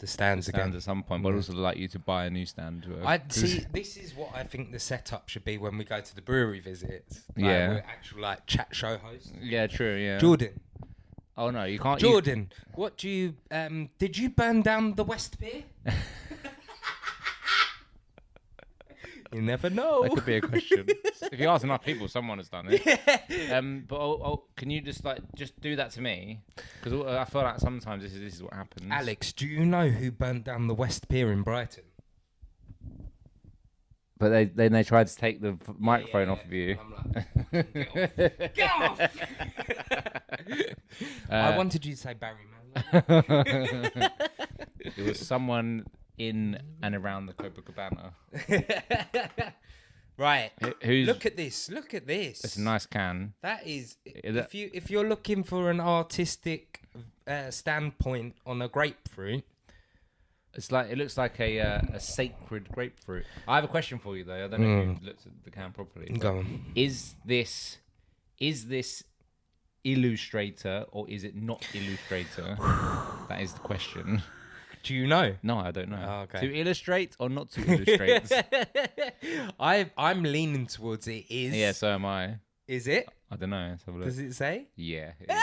stands again at some point, but I'd also like you to buy a new stand. I'd see. This is what I think the setup should be when we go to the brewery visits. Yeah, we're actual like chat show hosts. Yeah, true. Yeah, Jordan. Oh no, you can't. Jordan, what do you? Did you burn down the West Pier? You never know. That could be a question. If you ask enough people, someone has done it. But can you just do that to me? Because I feel like sometimes this is what happens. Alex, do you know who burnt down the West Pier in Brighton? But they tried to take the microphone off of you. I'm like, get off! I wanted you to say Barry Manilow. It was someone in and around the Copacabana. Right. Look at this. It's a nice can. That is. If you're looking for an artistic standpoint on a grapefruit, it looks like a sacred grapefruit. I have a question for you though. I don't know if you've looked at the can properly. Go on. Is this Illustrator or is it not Illustrator? That is the question. Do you know? No, I don't know. Oh, okay. To illustrate or not to illustrate? I'm leaning towards it is. Yeah, so am I. Is it? I don't know. Let's have a look. Does it say? Yeah. It is.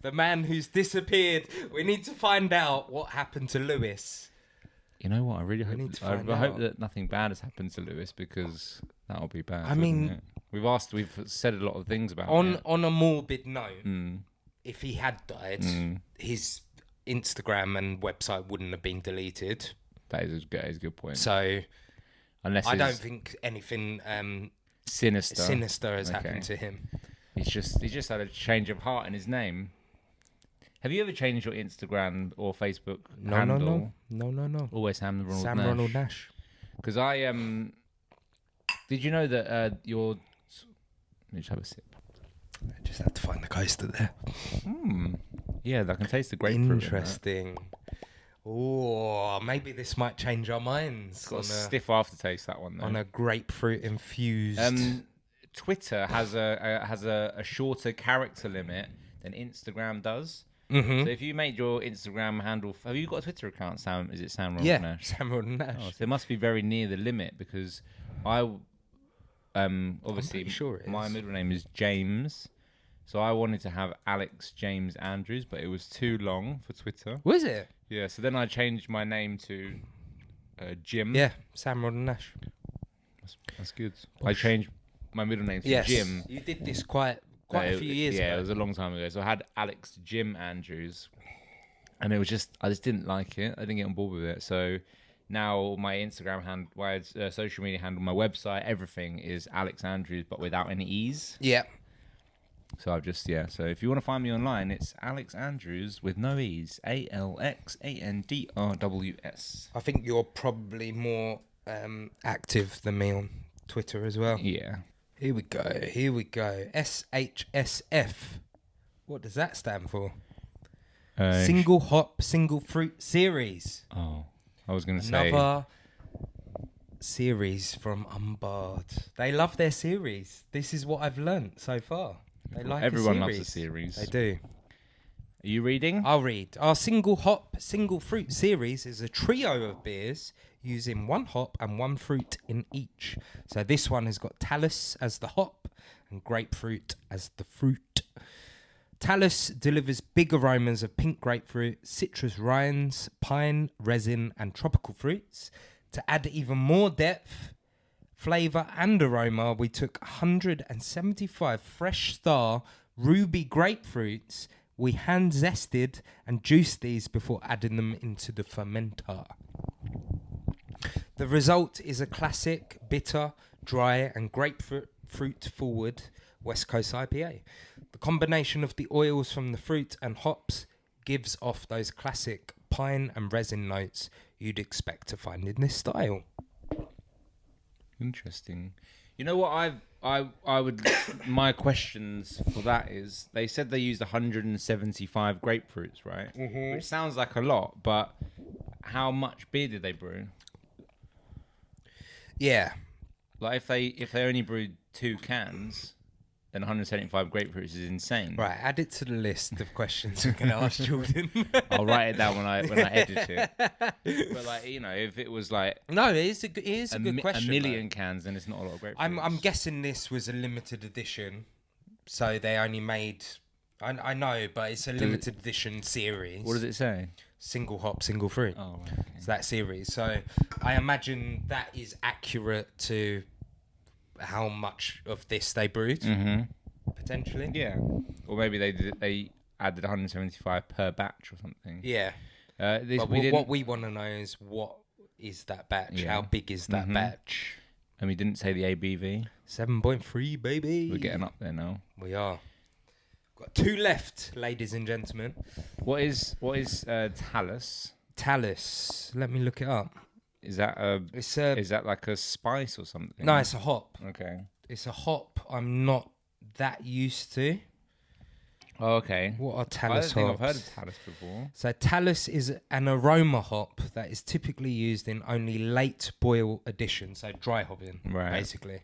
The man who's disappeared. We need to find out what happened to Lewis. You know what? I really hope. I hope that nothing bad has happened to Lewis because that will be bad. I mean, we've said a lot of things about on a morbid note. If he had died, his Instagram and website wouldn't have been deleted. That is a good point. So, unless I don't think anything sinister has happened to him. He just had a change of heart in his name. Have you ever changed your Instagram or Facebook handle? No. Always Sam Ronald Sam Nash. Ronald Nash. Because I did you know that your? Let me just have a sip. I just had to find the coaster there. Yeah, I can taste the grapefruit. Interesting. Oh, maybe this might change our minds It's got on a stiff aftertaste, that one, though. on a grapefruit infused. Twitter has a shorter character limit than Instagram does. Mm-hmm. So if you made your Instagram handle, have you got a Twitter account, Sam? Is it Sam Ronald Yeah, Nash? Sam Ronald Nash. Oh, so it must be very near the limit because I obviously pretty sure it my is. middle name is James, so I wanted to have Alex James Andrews, but it was too long for Twitter. Was it? Yeah, so then I changed my name to Jim. Yeah, Sam Ronald Nash. That's good. I changed my middle name to Yes, Jim. you did this quite a few years ago. Yeah, it was a long time ago. So I had Alex Jim Andrews, and it was I just didn't like it. I didn't get on board with it. So now my Instagram handle, my social media handle, my website, everything is Alex Andrews, but without any E's. Yeah. So I've just, so if you want to find me online, it's Alex Andrews with no E's. ALXANDRWS. I think you're probably more active than me on Twitter as well. Yeah. Here we go. SHSF. What does that stand for? Single hop, single fruit series. Oh, I was going to say. Another series from Unbarred. They love their series. This is what I've learnt so far. They like Everyone a loves series. a series. They do. Are you reading? I'll read. Our single hop, single fruit series is a trio of beers using one hop and one fruit in each. So this one has got Talus as the hop and Grapefruit as the fruit. Talus delivers big aromas of pink grapefruit, citrus rinds, pine, resin, and tropical fruits. To add even more depth, flavour, and aroma, we took 175 fresh star ruby grapefruits. We hand zested and juiced these before adding them into the fermenter. The result is a classic, bitter, dry, and grapefruit forward West Coast IPA. The combination of the oils from the fruit and hops gives off those classic pine and resin notes you'd expect to find in this style. Interesting. You know what I would my questions for that is they said they used 175 grapefruits, right? Mm-hmm. Which sounds like a lot, but how much beer did they brew? Yeah. Like if they only brewed 2 cans, then 175 grapefruits is insane. Right, add it to the list of questions we're going to ask Jordan. I'll write it down when I edit it. But like, you know, if it was like No, it is a good question. A million though. cans, then it's not a lot of grapefruits. I'm guessing this was a limited edition, so they only made. I know, but it's a limited edition series. What does it say? Single hop, single fruit. Oh, right, okay. It's that series. So I imagine that is accurate to how much of this they brewed, potentially. Yeah, or maybe they added 175 per batch or something. Yeah. But what we want to know is what is that batch? Yeah. How big is that batch? And we didn't say the ABV. 7.3, baby. We're getting up there now. We are. Got 2 left, ladies and gentlemen. What is Talus? Talus. Let me look it up. Is that is that like a spice or something? No, it's a hop. Okay. It's a hop I'm not that used to. Oh, okay. What are I Talus don't think hops? I've heard of Talus before. So Talus is an aroma hop that is typically used in only late boil additions, so dry hopping, Right. basically.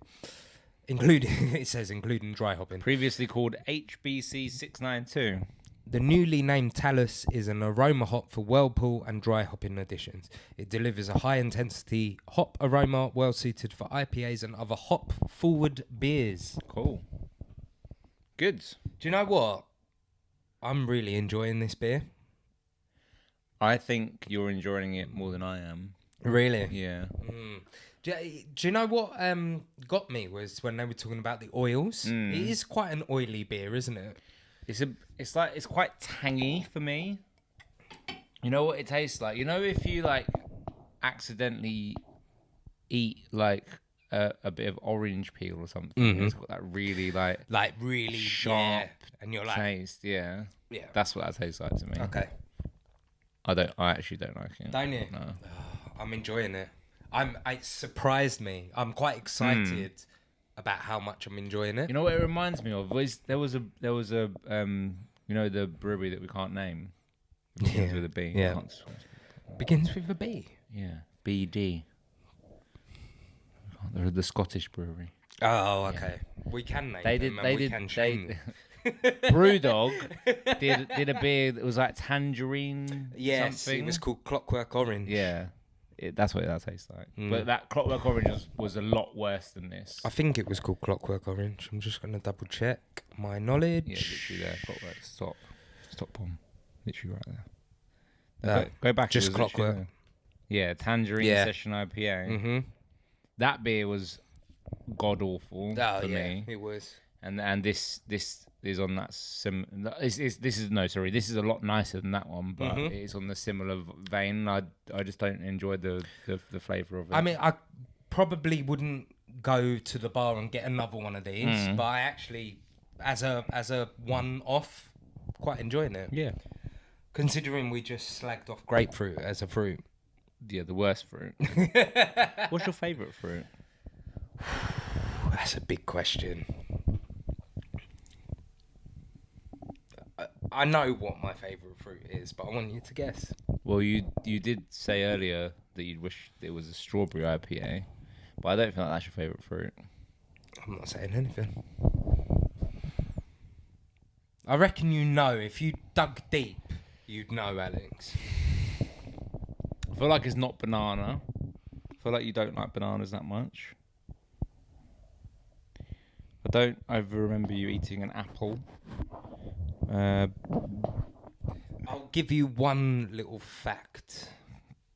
Including dry hopping. Previously called HBC 692. The newly named Talus is an aroma hop for whirlpool and dry hopping additions. It delivers a high intensity hop aroma well suited for IPAs and other hop forward beers. Cool. Good. Do you know what? I'm really enjoying this beer. I think you're enjoying it more than I am. Really? Yeah. Do you know what got me was when they were talking about the oils? It is quite an oily beer, isn't it? It's quite tangy for me. You know what it tastes like? You know if you like accidentally eat like a bit of orange peel or something, it's got that really like really sharp and you're like, taste. Yeah. yeah, That's what that tastes like to me. okay. I actually don't like it. Don't you? No. I'm enjoying it. It surprised me. I'm quite excited about how much I'm enjoying it. You know what it reminds me of? There was a you know the brewery that we can't name. Yeah. With a B. Yeah. Begins with a B. Yeah, BD. They're the Scottish brewery. Oh, okay. We can name them and we can shame them. Brewdog did a beer that was like tangerine. Yes, something. it was called Clockwork Orange. Yeah, that's what that tastes like. But that Clockwork Orange was a lot worse than this. I think it was called Clockwork Orange. I'm just going to double check my knowledge. Yeah, literally there. Clockwork. Stop bomb. Literally right there. Go back. Just Clockwork. Yeah, tangerine session IPA. Mm-hmm. That beer was god awful for me. It was. And this is on that this is a lot nicer than that one, but it's on the similar vein. I just don't enjoy the flavour of it. I mean, I probably wouldn't go to the bar and get another one of these, but I actually, as a one-off, quite enjoying it. Yeah. Considering we just slagged off grapefruit as a fruit. Yeah, the worst fruit. What's your favourite fruit? That's a big question. I know what my favourite fruit is, but I want you to guess. Well, you did say earlier that you'd wish it was a strawberry IPA, but I don't feel like that's your favourite fruit. I'm not saying anything. I reckon you know. If you dug deep, you'd know, Alex. I feel like it's not banana. I feel like you don't like bananas that much. I don't ever remember you eating an apple. I'll give you one little fact.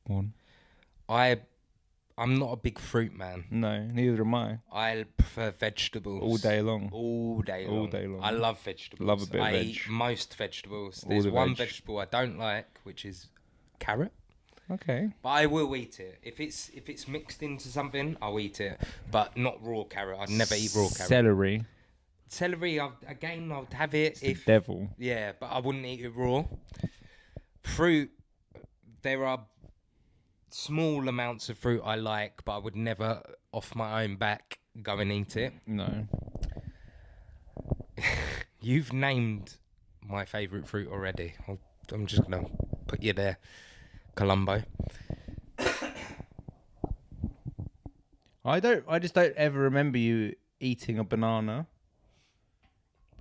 One. I'm not a big fruit man. No, neither am I. I prefer vegetables. All day long. All day long. All day long. I love vegetables. Love a bit of I veg. eat most vegetables. All There's the one veg. vegetable I don't like, which is carrot. Okay. But I will eat it. If it's mixed into something, I'll eat it. But not raw carrot. I'd never eat raw carrot. Celery. Celery, I'd have it It's the devil. Yeah, but I wouldn't eat it raw. Fruit, there are small amounts of fruit I like, but I would never, off my own back, go and eat it. No. You've named my favourite fruit already. I'm just going to put you there. Colombo. I just don't ever remember you eating a banana.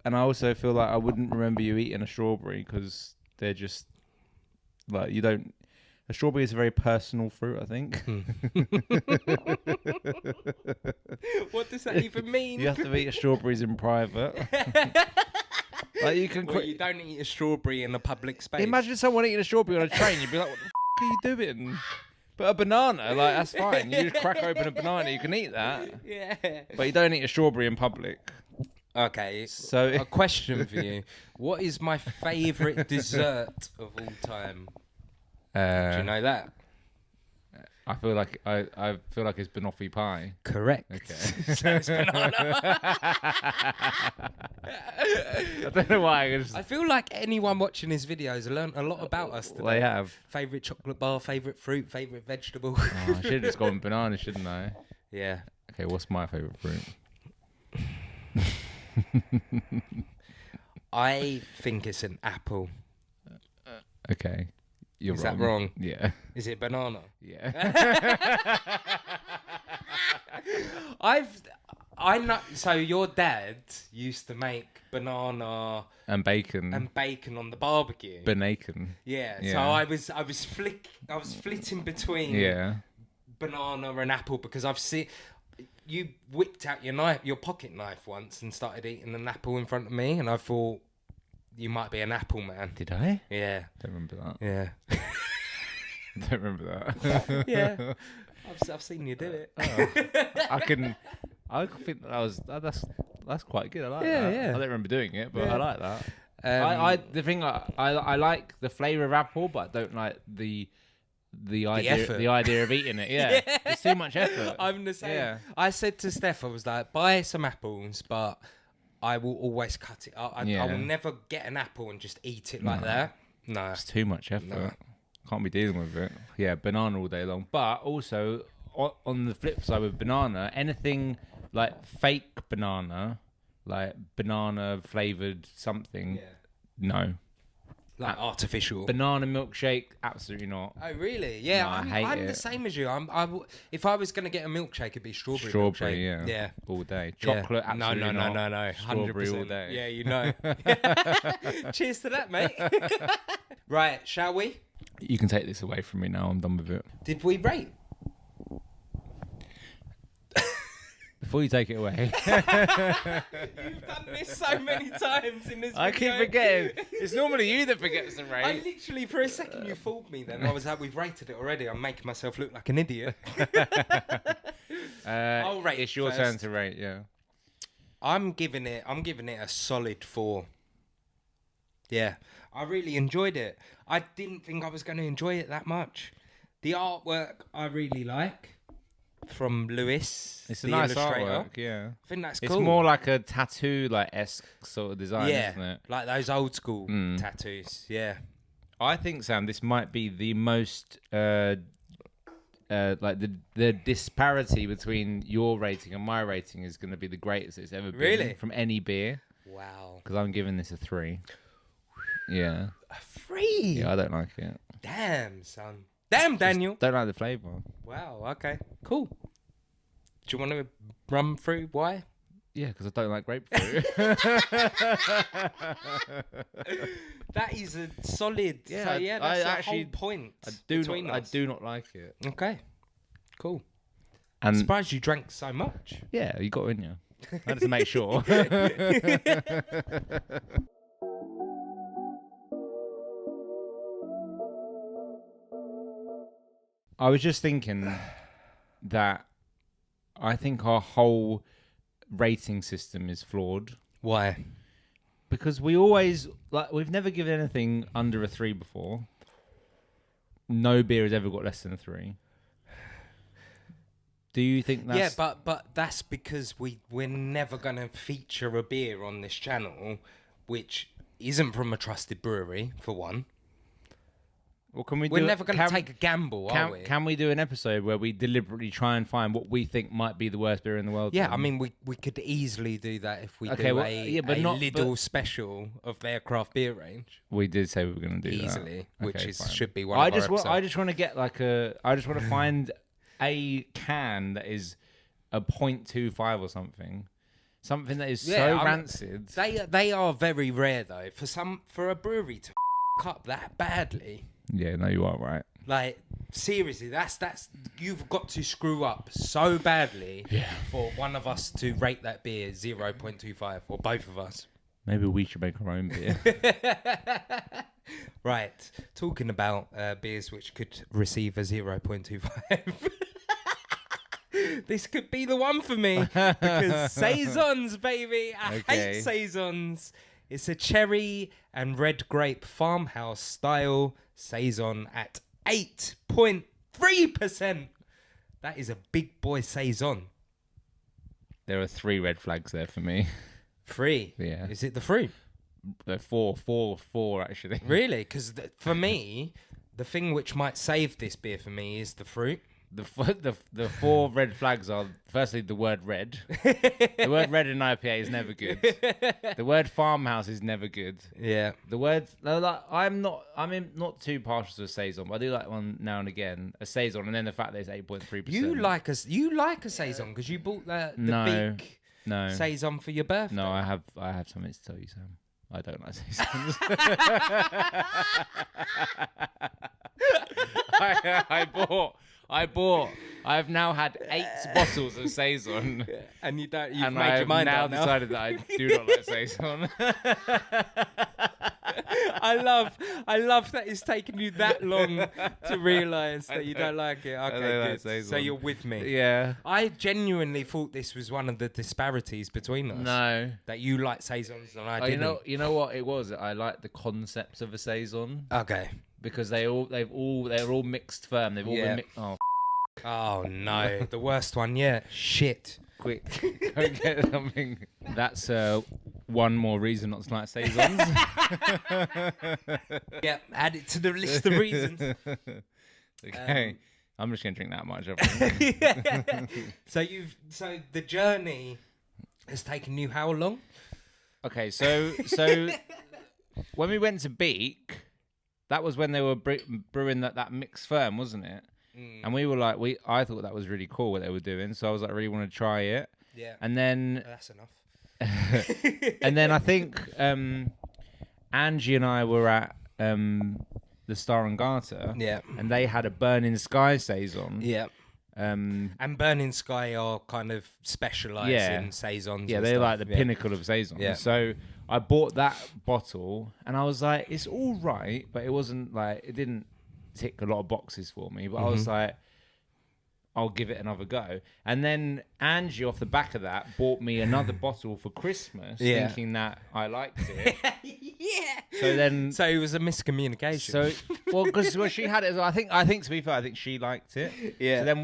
And I also feel like I wouldn't remember you eating a strawberry because they're just like you don't. A strawberry is a very personal fruit, I think. What does that even mean? You have to eat strawberries in private. Like you can. Well, you don't eat a strawberry in a public space. Imagine someone eating a strawberry on a train. You'd be like, "What the f- are you doing?" But a banana, like that's fine. You just crack open a banana, you can eat that. Yeah. But you don't eat a strawberry in public. Okay, So a question for you. What is my favourite dessert of all time? Do you know that? I feel like it's banoffee pie. Correct. Okay. So it's banana. I don't know why. I feel like anyone watching his videos has learned a lot about us today. They have. Favourite chocolate bar, favourite fruit, favourite vegetable. Oh, I should have just gone banana, shouldn't I? Yeah. Okay, what's my favourite fruit? I think it's an apple. Okay. You're Is wrong. that wrong? Yeah. Is it banana? Yeah. I know. So your dad used to make banana And bacon. and bacon on the barbecue. Bacon. Yeah. Yeah. So I was flitting between Yeah. banana and apple because I've seen you whipped out your pocket knife once and started eating an apple in front of me, and I thought you might be an apple man. Did I? Yeah. Don't remember that. Yeah. Don't remember that. Yeah. I've seen you do it. I think that's quite good. I like Yeah, that. yeah. I don't remember doing it, but Yeah. I like that. I like the flavour of apple, but I don't like the effort. idea of eating it. Yeah. It's too much effort. I'm the same. Yeah. I said to Steph, I was like, buy some apples, but I will always cut it up. I will never get an apple and just eat it like that. No. It's too much effort. No. Can't be dealing with it. Yeah, banana all day long. But also, on the flip side with banana, anything like fake banana, like banana flavoured something, no. Like artificial. Banana milkshake, absolutely not. Oh really? Yeah, No, I hate I'm it. the same as you. If I was gonna get a milkshake, it'd be strawberry. Strawberry, milkshake. yeah, all day. Yeah. Chocolate, absolutely not. No. Strawberry 100%. all day. Yeah, you know. Cheers to that, mate. Right, shall we? You can take this away from me now. I'm done with it. Did we rate? Before you take it away, You've done this so many times in this video. I keep forgetting. It's normally you that forgets to rate. I literally, for a second, you fooled me then. I was like, we've rated it already. I'm making myself look like an idiot. I'll rate It's your first. turn to rate, yeah. I'm giving it a solid 4. Yeah, I really enjoyed it. I didn't think I was going to enjoy it that much. The artwork I really like from Lewis. It's a the nice illustrator. artwork, yeah. I think that's It's cool. more like a tattoo, like esque sort of design, isn't it? like those old school tattoos. Yeah. I think, Sam, this might be the most like the disparity between your rating and my rating is going to be the greatest it's ever been. Really? From any beer. Wow. Because I'm giving this a 3. Yeah. A 3? Yeah, I don't like it. Damn, son. Damn, Daniel. Don't like the flavour. Wow, okay. Cool. Do you want to run through why? Yeah, because I don't like grapefruit. That is a solid. Yeah, so yeah, that's the actually- whole point. I between us. do not like it. Okay. Cool. And Surprised you drank so much. yeah, you got it in you. I had to make sure. I was just thinking that I think our whole rating system is flawed Why? because we always we've never given anything under a 3 before. No beer has ever got less than a 3. Do you think that's... Yeah, but that's because we're never gonna feature a beer on this channel which isn't from a trusted brewery, for one. Well, can we We're do never going to take a gamble, are we? Can we do an episode where we deliberately try and find what we think might be the worst beer in the world? Yeah, then? I mean, we could easily do that if we Okay, do well, a not- Lidl special of their craft beer range. We did say we were going to do Easily, that. which Okay, is fine. should be one I of just our want. I episodes. just want to get I just want to find a can that is a 0.25 or something. Something that is so rancid. They are very rare though. For a brewery to up that badly. Yeah, no, you are right. Like seriously, that's you've got to screw up so badly for one of us to rate that beer 0.25 or both of us. Maybe we should make our own beer. Right, talking about beers which could receive a 0.25. This could be the one for me because Saisons, baby. I hate Saisons. It's a cherry and red grape farmhouse style Saison at 8.3%. That is a big boy Saison. There are 3 red flags there for me. 3? Yeah. Is it the fruit? They're four actually. Really? Because for me, the thing which might save this beer for me is the fruit. The 4 red flags are firstly the word red. The word red in IPA is never good. The word farmhouse is never good. Yeah. The word I'm not too partial to a saison, but I do like one now and again, a saison, and then the fact that it's 8.3%. You like a saison because you bought the big saison for your birthday. No, I have something to tell you, Sam. I don't like saisons. I've now had 8 bottles of saison, and you've made I've your mind now up now. decided that I do not like saison. I love that it's taken you that long to realise that you don't like it. Okay, don't like good. saison. So you're with me. Yeah. I genuinely thought this was one of the disparities between us. No. That you like saisons and I didn't. You know what it was? I like the concept of a saison Okay. because they're all mixed firm. They've all been mixed. Oh, Oh no, the worst one yet. Shit. quick, go get something. That's one more reason not to like saisons. Yeah, add it to the list of reasons. Okay. I'm just gonna drink that much. I think. So the journey has taken you how long? Okay, so when we went to Beak, that was when they were brewing that mixed firm, wasn't it? And we were like, I thought that was really cool what they were doing, so I was like, really want to try it. Yeah. And then That's enough. and then I think Angie and I were at the Star and Garter. Yeah. And they had a Burning Sky Saison. Yeah. And Burning Sky are kind of specialised in saisons. Yeah, and they're stuff. like the pinnacle of saisons. Yeah. So I bought that bottle, and I was like, it's all right, but it wasn't like it didn't tick a lot of boxes for me. But I was like, I'll give it another go. And then Angie, off the back of that, bought me another bottle for Christmas, thinking that I liked it. So it was a miscommunication. Because she had it. I think to be fair, I think she liked it. Yeah. So then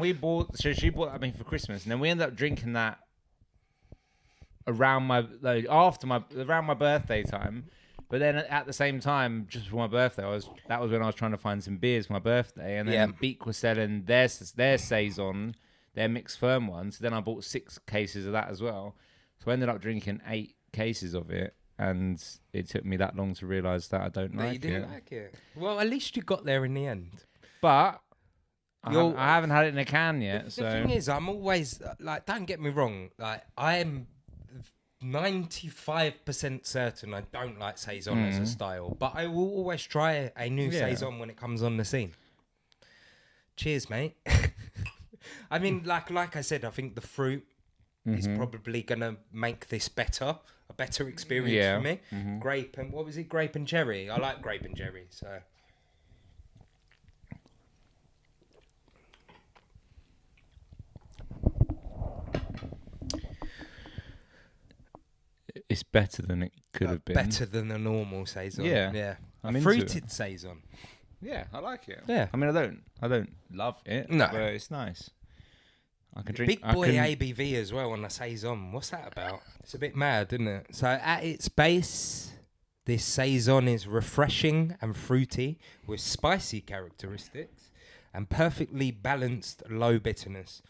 she bought that me for Christmas, and then we ended up drinking that around my birthday time. But then at the same time, just before my birthday, that was when I was trying to find some beers for my birthday, and then Beak was selling their saison, their mixed firm one. So then I bought 6 cases of that as well. So I ended up drinking 8 cases of it, and it took me that long to realise that I don't like it. You didn't like it. Well, at least you got there in the end. But I haven't had it in a can yet. The thing is, I'm always like, don't get me wrong, like I am 95% certain I don't like saison as a style, but I will always try a new saison when it comes on the scene. Cheers, mate. I mean, like I said, I think the fruit is probably gonna make this a better experience for me. Grape and what was it? Grape and cherry. I like grape and cherry, so. It's better than it could have been. Better than a normal saison. Yeah. I'm a into fruited saison. Yeah, I like it. Yeah. I mean, I don't love it. No. But it's nice. I can drink. Big boy ABV as well on a saison. What's that about? It's a bit mad, isn't it? So at its base, this saison is refreshing and fruity with spicy characteristics and perfectly balanced low bitterness.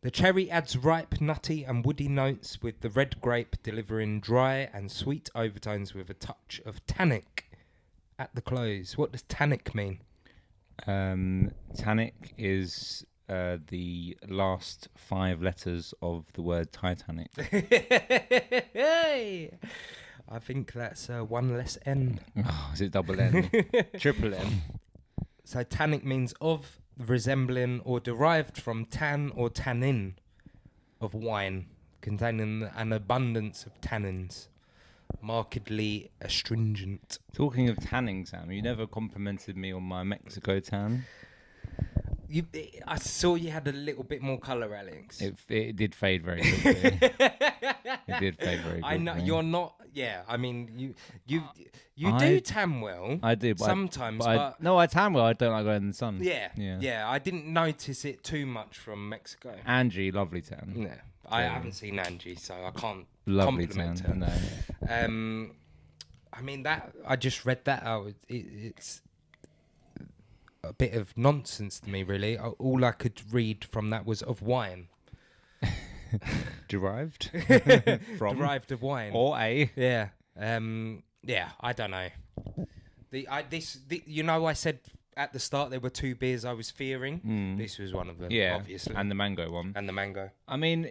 The cherry adds ripe, nutty and woody notes, with the red grape delivering dry and sweet overtones with a touch of tannic at the close. What does tannic mean? Tannic is the last 5 letters of the word Titanic. Hey! I think that's one less N. Oh, is it double N? Triple N. So tannic means of, resembling or derived from tan or tannin of wine, containing an abundance of tannins, markedly astringent. Talking of tanning, Sam, you never complimented me on my Mexico tan. I saw you had a little bit more colour, Alex. It did fade very quickly. It did fade very quickly. I know you're not. Yeah, I mean you do tan well. I do, but sometimes. I tan well. I don't like going in the sun. Yeah. I didn't notice it too much from Mexico. Angie, lovely tan. Yeah, I haven't seen Angie, so I can't lovely compliment tan. her. No. I mean that I just read that out. It's a bit of nonsense to me, really. All I could read from that was of wine. Derived from derived of wine or a yeah I don't know. I said at the start there were 2 beers I was fearing. This was one of them, obviously, and the mango one. I mean,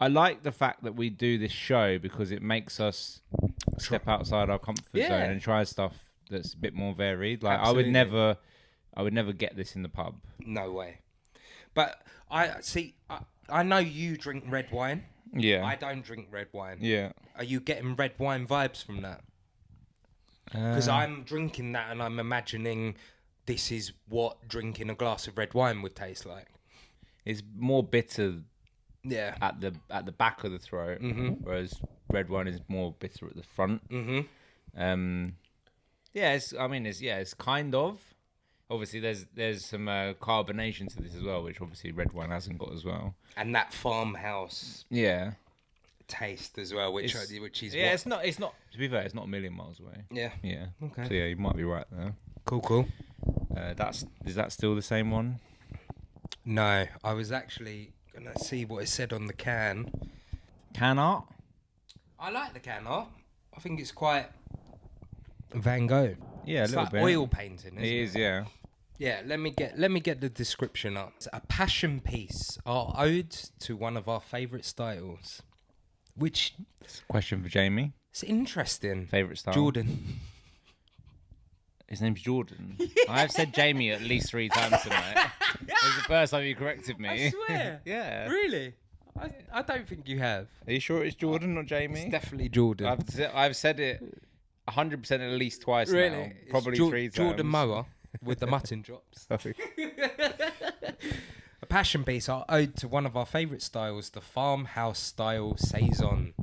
I like the fact that we do this show because it makes us step outside our comfort zone and try stuff that's a bit more varied. Like Absolutely. I would never get this in the pub. No way. But I know you drink red wine. Yeah. I don't drink red wine. Yeah. Are you getting red wine vibes from that? Because I'm drinking that and I'm imagining this is what drinking a glass of red wine would taste like. It's more bitter. Yeah. At the back of the throat, whereas red wine is more bitter at the front. It's kind of. Obviously, there's some carbonation to this as well, which obviously red wine hasn't got as well. And that farmhouse taste as well, which is it's not. To be fair, it's not a million miles away. Yeah. Okay. So yeah, you might be right there. Cool. Is that still the same one? No, I was actually gonna see what it said on the can. Can art? I like the can art. I think it's quite Van Gogh. Yeah, It's a little like bit. oil painting, isn't it? It is, yeah. Yeah, let me get the description up. It's a passion piece, our ode to one of our favourite styles, which It's a question for Jamie. is interesting. Favourite style? Jordan. His name's Jordan. I've said Jamie at least 3 times tonight. It's the first time you corrected me. I swear. Yeah. Really? I don't think you have. Are you sure it's Jordan, not It's Jamie? definitely Jordan. I've said it 100% at least twice now. Really? Probably It's 3 times. Jordan Mower with the mutton chops. A passion piece, our ode to one of our favourite styles, the Farmhouse style Saison.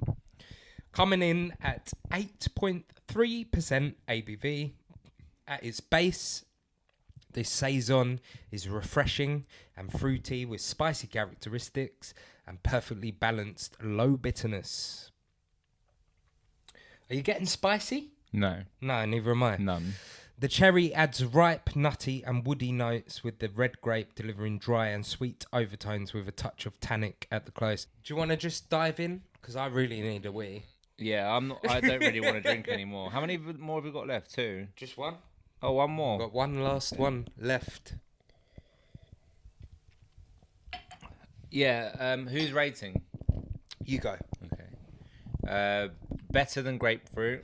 Coming in at 8.3% ABV. At its base, this Saison is refreshing and fruity with spicy characteristics and perfectly balanced low bitterness. Are you getting spicy? No. No, neither am I. None. The cherry adds ripe, nutty and woody notes, with the red grape delivering dry and sweet overtones with a touch of tannic at the close. Do you want to just dive in? Because I really need a wee. Yeah, I don't really want to drink anymore. How many more have we got left? 2? Just one? Oh, one more. Got one last one left. Yeah, who's rating? You go. Okay. Better than Grapefruit.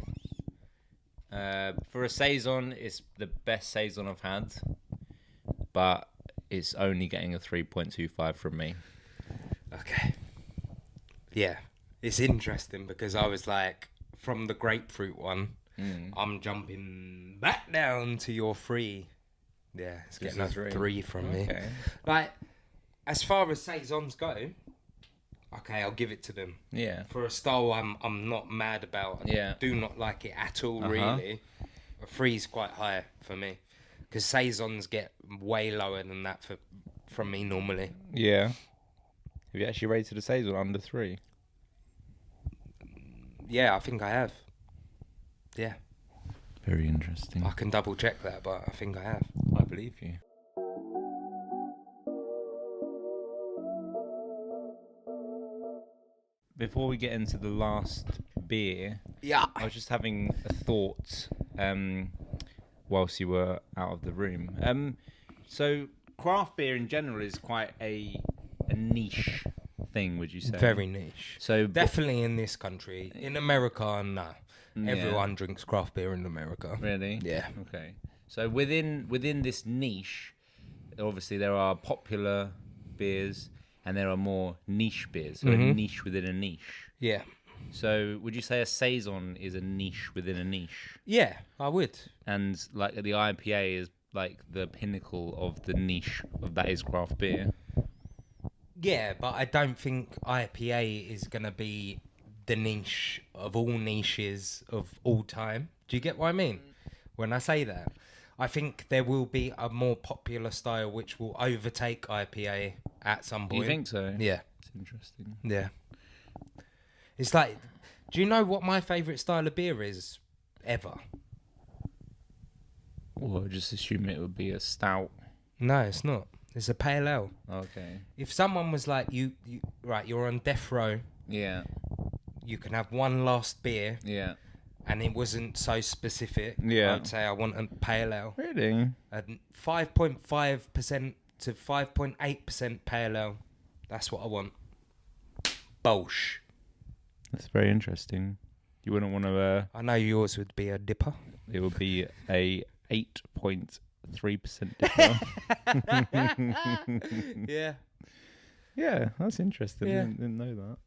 For a Saison, it's the best Saison I've had. But it's only getting a 3.25 from me. Okay. Yeah. It's interesting because I was like, from the Grapefruit one, I'm jumping back down to your 3. Yeah, it's getting a 3 from me. Like, as far as Saisons go, okay, I'll give it to them. Yeah. For a style I'm not mad about. I do not like it at all, really. A 3 is quite high for me. Because Saisons get way lower than that from me normally. Yeah. Have you actually rated a Saison under 3? Yeah, I think I have. Yeah. Very interesting. I can double check that, but I think I have. I believe you. Before we get into the last beer, Yeah. I was just having a thought whilst you were out of the room. So craft beer in general is quite a niche thing, would you say? Very niche. So Definitely in this country. In America, no. Everyone drinks craft beer in America. Really? Yeah. Okay. So within this niche, obviously there are popular beers and there are more niche beers. So a niche within a niche. Yeah. So would you say a Saison is a niche within a niche? Yeah, I would. And like the IPA is like the pinnacle of the niche of that is craft beer. Yeah, but I don't think IPA is going to be the niche of all niches of all time. Do you get what I mean when I say that? I think there will be a more popular style which will overtake IPA at some point. You think so? Yeah. It's interesting. Yeah. It's like, do you know what my favourite style of beer is ever? Well, just assume it would be a stout. No, it's not. It's a pale ale. Okay. If someone was like, you're on death row, Yeah. you can have one last beer, Yeah. and it wasn't so specific, Yeah. I'd say I want a pale ale. Really? 5.5% to 5.8% pale ale. That's what I want. Bolsh. That's very interesting. You wouldn't want to... I know yours would be a dipper. It would be a 8.3% dipper. Yeah. Yeah, that's interesting. Yeah. Didn't know that.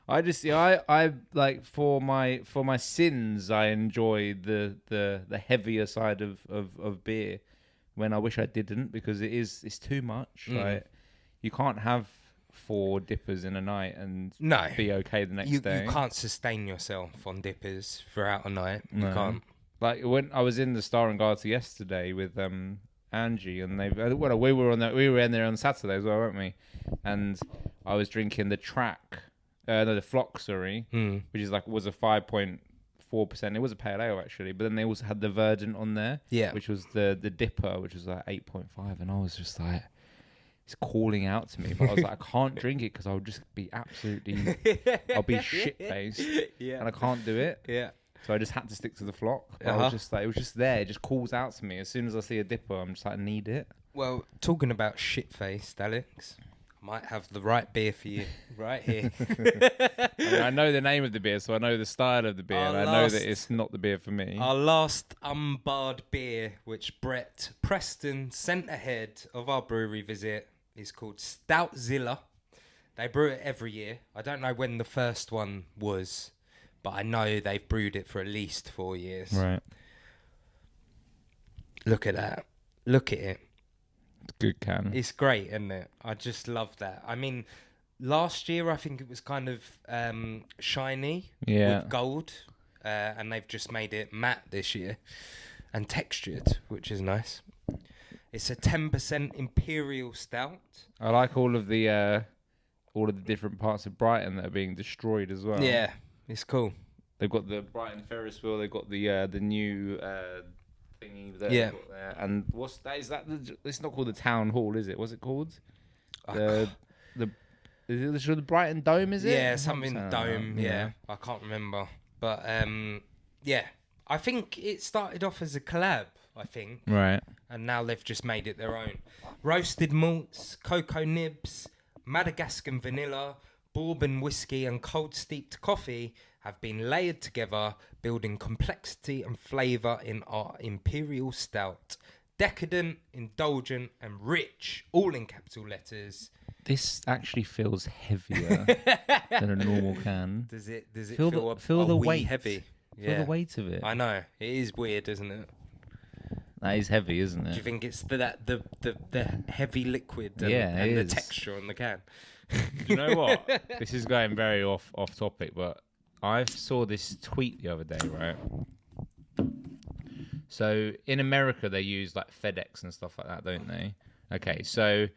I just I like for my sins I enjoy the heavier side of beer when I wish I didn't, because it's too much. Like you can't have 4 dippers in a night and be okay the next day. You can't sustain yourself on dippers throughout a night. You can't. Like when I was in the Star and Garter yesterday with Angie, and we were in there on Saturday as well, weren't we? And I was drinking the the Flock, which is was a 5.4%. It was a pale ale actually, but then they also had the Verdant on there, which was the dipper, which was like 8.5, and I was just like, it's calling out to me, but I was like, I can't drink it because I'll just be I'll be shit faced, and I can't do it. Yeah. So I just had to stick to the flock. But I Uh-huh. was just like, it was just there. It just calls out to me. As soon as I see a dipper, I'm just like, I need it. Well, talking about shit-faced, Alex, I might have the right beer for you right here. I mean, I know the name of the beer, so I know the style of the beer, Our and I know last- that it's not the beer for me. Our last unbarred beer, which Brett Preston sent ahead of our brewery visit, is called Stoutzilla. They brew it every year. I don't know when the first one was, but I know they've brewed it for at least 4 years. Right. Look at that. Look at it. Good can. It's great, isn't it? I just love that. I mean, last year I think it was kind of shiny with gold, and they've just made it matte this year and textured, which is nice. It's a 10% imperial stout. I like all of the different parts of Brighton that are being destroyed as well. Yeah, it's cool. They've got the Brighton Ferris wheel. They've got the new thingy there. Yeah. Got there. And what's that? Is that it's not called the town hall, is it? What's it called? I Is it the Brighton Dome? Is it? Yeah, something dome. Yeah, I can't remember, but yeah, I think it started off as a collab. I think, Right. and now they've just made it their own. Roasted malts, cocoa nibs, Madagascan vanilla, bourbon whiskey, and cold steeped coffee have been layered together, building complexity and flavour in our imperial stout. Decadent, indulgent, and rich, all in capital letters. This actually feels heavier than a normal can. Does it Feel feel, feel a the wee weight. heavy? Feel the weight of it. I know. It is weird, isn't it? That is heavy, isn't it? Do you think it's the heavy liquid and, Yeah, it and the is. texture on the can? Do you know what? This is going very off topic, but I saw this tweet the other day, right? So in America, they use like FedEx and stuff like that, don't they? Okay, so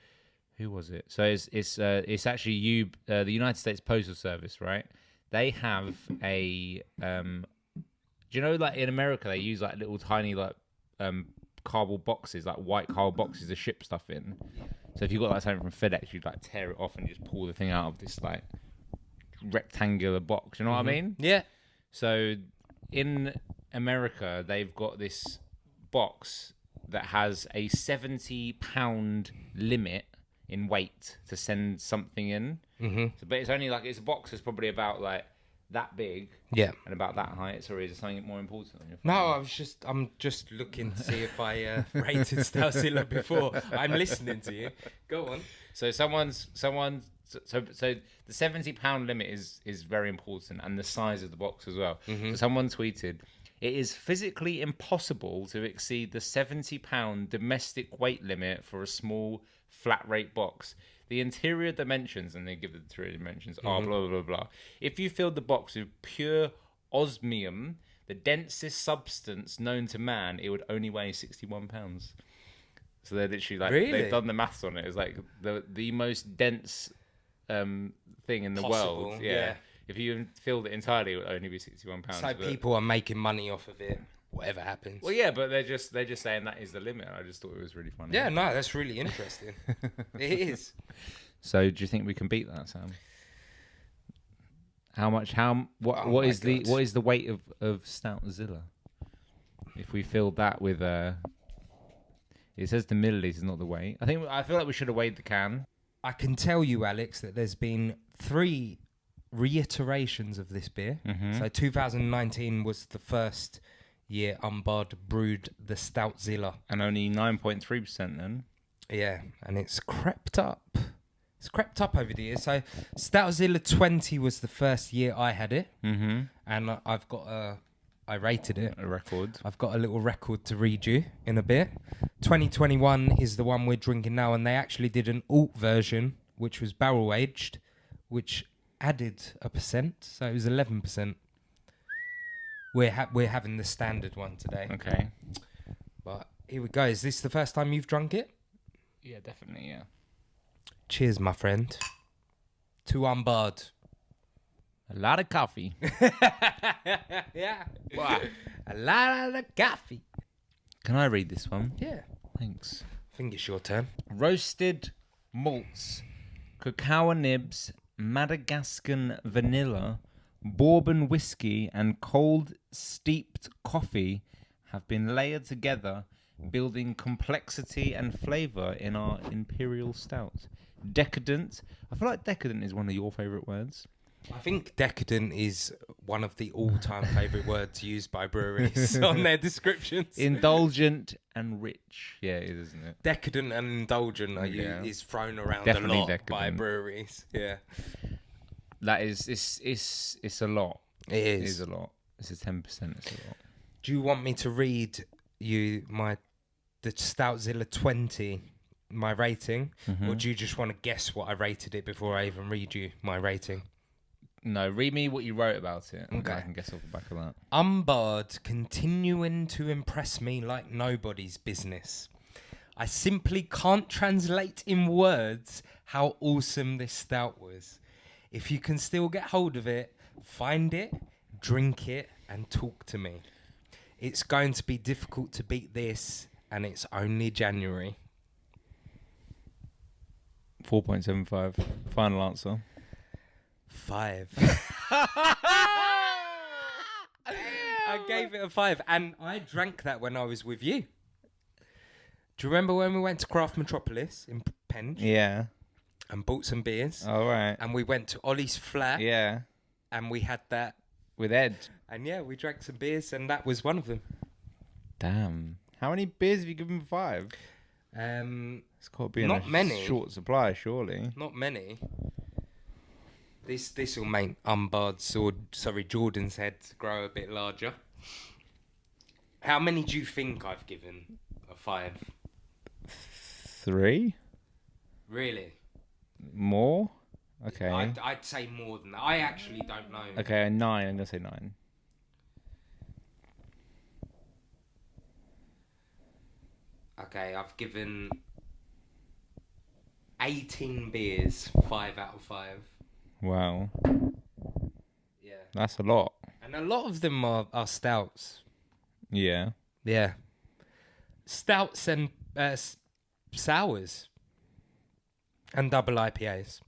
who was it? So it's actually the United States Postal Service, right? They have a do you know, like in America they use like little tiny like cardboard boxes, like white cardboard boxes to ship stuff in. So if you got like something from FedEx, you'd like tear it off and just pull the thing out of this like rectangular box. You know what I mean? Yeah. So in America, they've got this box that has a 70-pound limit in weight to send something in. Mm-hmm. So, but it's only like, it's a box that's probably about like that big Yeah. and about that height. Sorry, is there something more important on your No, phone? I'm just looking to see if I rated Stoutzilla before. I'm listening to you. Go on. So so the 70-pound limit is very important, and the size of the box as well. So someone tweeted, "It is physically impossible to exceed the 70-pound domestic weight limit for a small flat rate box. The interior dimensions," and they give the interior dimensions, are blah, blah, blah, blah. "If you filled the box with pure osmium, the densest substance known to man, it would only weigh 61 pounds. So they're literally like, Really? they've done the maths on it. It's like the most dense thing in the Possible, world. yeah. If you filled it entirely, it would only be 61 pounds. So people are making money off of it, whatever happens. Well, yeah, but they're just saying that is the limit. I just thought it was really funny. Yeah, no, that's really interesting. It is. So do you think we can beat that, Sam? What Oh what my is the God. what is the weight of Stoutzilla? If we filled that with it says the milliliters, not the weight. I feel like we should have weighed the can. I can tell you, Alex, that there's been 3 reiterations of this beer. So 2019 was the first year Unbarred brewed the Stoutzilla. And only 9.3% then. Yeah, and it's crept up. It's crept up over the years. So Stoutzilla 20 was the first year I had it. Mm-hmm. And I rated it. A record. I've got a little record to read you in a bit. 2021 is the one we're drinking now, and they actually did an alt version, which was barrel aged, which added a percent, so it was 11%. We're having the standard one today. Okay. But here we go. Is this the first time you've drunk it? Yeah, definitely, yeah. Cheers, my friend. To Unbarred. A lot of coffee. Yeah. Wow. A lot of coffee. Can I read this one? Yeah. Thanks. I think it's your turn. Roasted malts, cacao nibs, Madagascan vanilla, bourbon whiskey, and cold steeped coffee have been layered together, building complexity and flavour in our imperial stout. Decadent. I feel like decadent is one of your favourite words. I think decadent is one of the all-time favourite words used by breweries on their descriptions. Indulgent and rich. Yeah, it is, isn't it? Decadent and indulgent is thrown around a lot by breweries. Yeah. That is, it's a lot. It is. It is a lot. It's a 10%. It's a lot. Do you want me to read you the Stoutzilla 20, my rating, or do you just want to guess what I rated it before I even read you my rating? No, read me what you wrote about it. Okay. I can guess off the back of that. Unbarred, continuing to impress me like nobody's business. I simply can't translate in words how awesome this stout was. If you can still get hold of it, find it, drink it, and talk to me. It's going to be difficult to beat this, and it's only January. 4.75. Final answer. 5. I gave it a 5, and I drank that when I was with you. Do you remember when we went to Craft Metropolis in Penge? Yeah. And bought some beers? All right. And we went to Ollie's flat. Yeah. And we had that. With Ed. And yeah, we drank some beers, and that was one of them. Damn. How many beers have you given 5? It's got to be not many. Short supply, surely. Not many. This will make Unbarred's Jordan's head grow a bit larger. How many do you think I've given a 5? 3? Really? More? Okay. I'd say more than that. I actually don't know. Okay, a 9. I'm going to say 9. Okay, I've given 18 beers 5 out of 5. Wow. Yeah. That's a lot. And a lot of them are stouts. Yeah. Yeah. Stouts and sours. And double IPAs.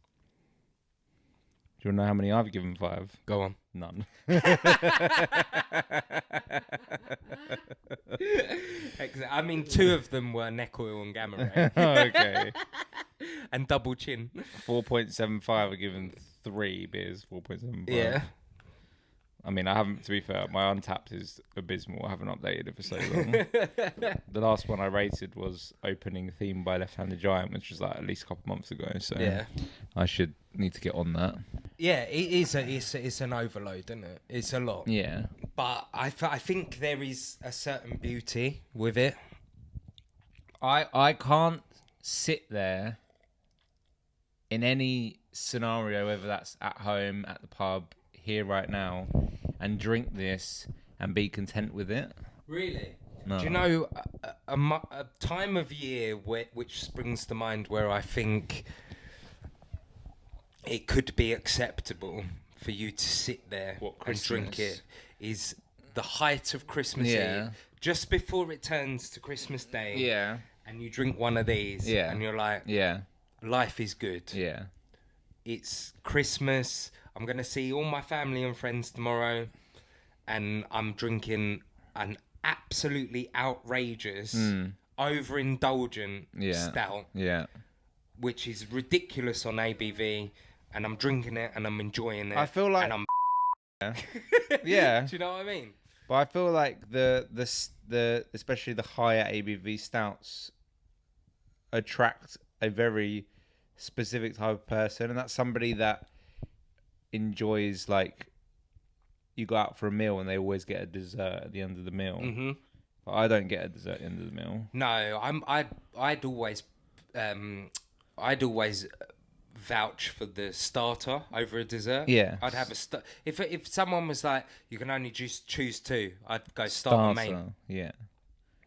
Do you want to know how many I've given 5? Go on. None. I mean, 2 of them were neck oil and gamma ray. Okay. And double chin. 4.75. I've given 3 beers. 4.75. Yeah. I mean, I haven't, to be fair, my Untappd is abysmal. I haven't updated it for so long. The last one I rated was Opening Theme by Left Handed Giant, which was like at least a couple months ago. So yeah. I should need to get on that. Yeah, it is. It's an overload, isn't it? It's a lot. Yeah. But I think there is a certain beauty with it. I can't sit there in any scenario, whether that's at home, at the pub, here right now, and drink this and be content with it. Really? No. Do you know a time of year which springs to mind where I think it could be acceptable for you to sit there and drink it is the height of Christmas Eve, just before it turns to Christmas Day. Yeah. And you drink one of these, and you're like, life is good. Yeah. It's Christmas. I'm going to see all my family and friends tomorrow, and I'm drinking an absolutely outrageous, overindulgent stout, which is ridiculous on ABV, and I'm drinking it and I'm enjoying it. I feel like... And I'm yeah. Do you know what I mean? But I feel like the especially the higher ABV stouts attract a very specific type of person, and that's somebody that enjoys, like, you go out for a meal and they always get a dessert at the end of the meal. Mm-hmm. But I don't get a dessert at the end of the meal. No, I'd always vouch for the starter over a dessert. Yeah. I'd have if someone was like, you can only choose 2, I'd go starter main. Yeah.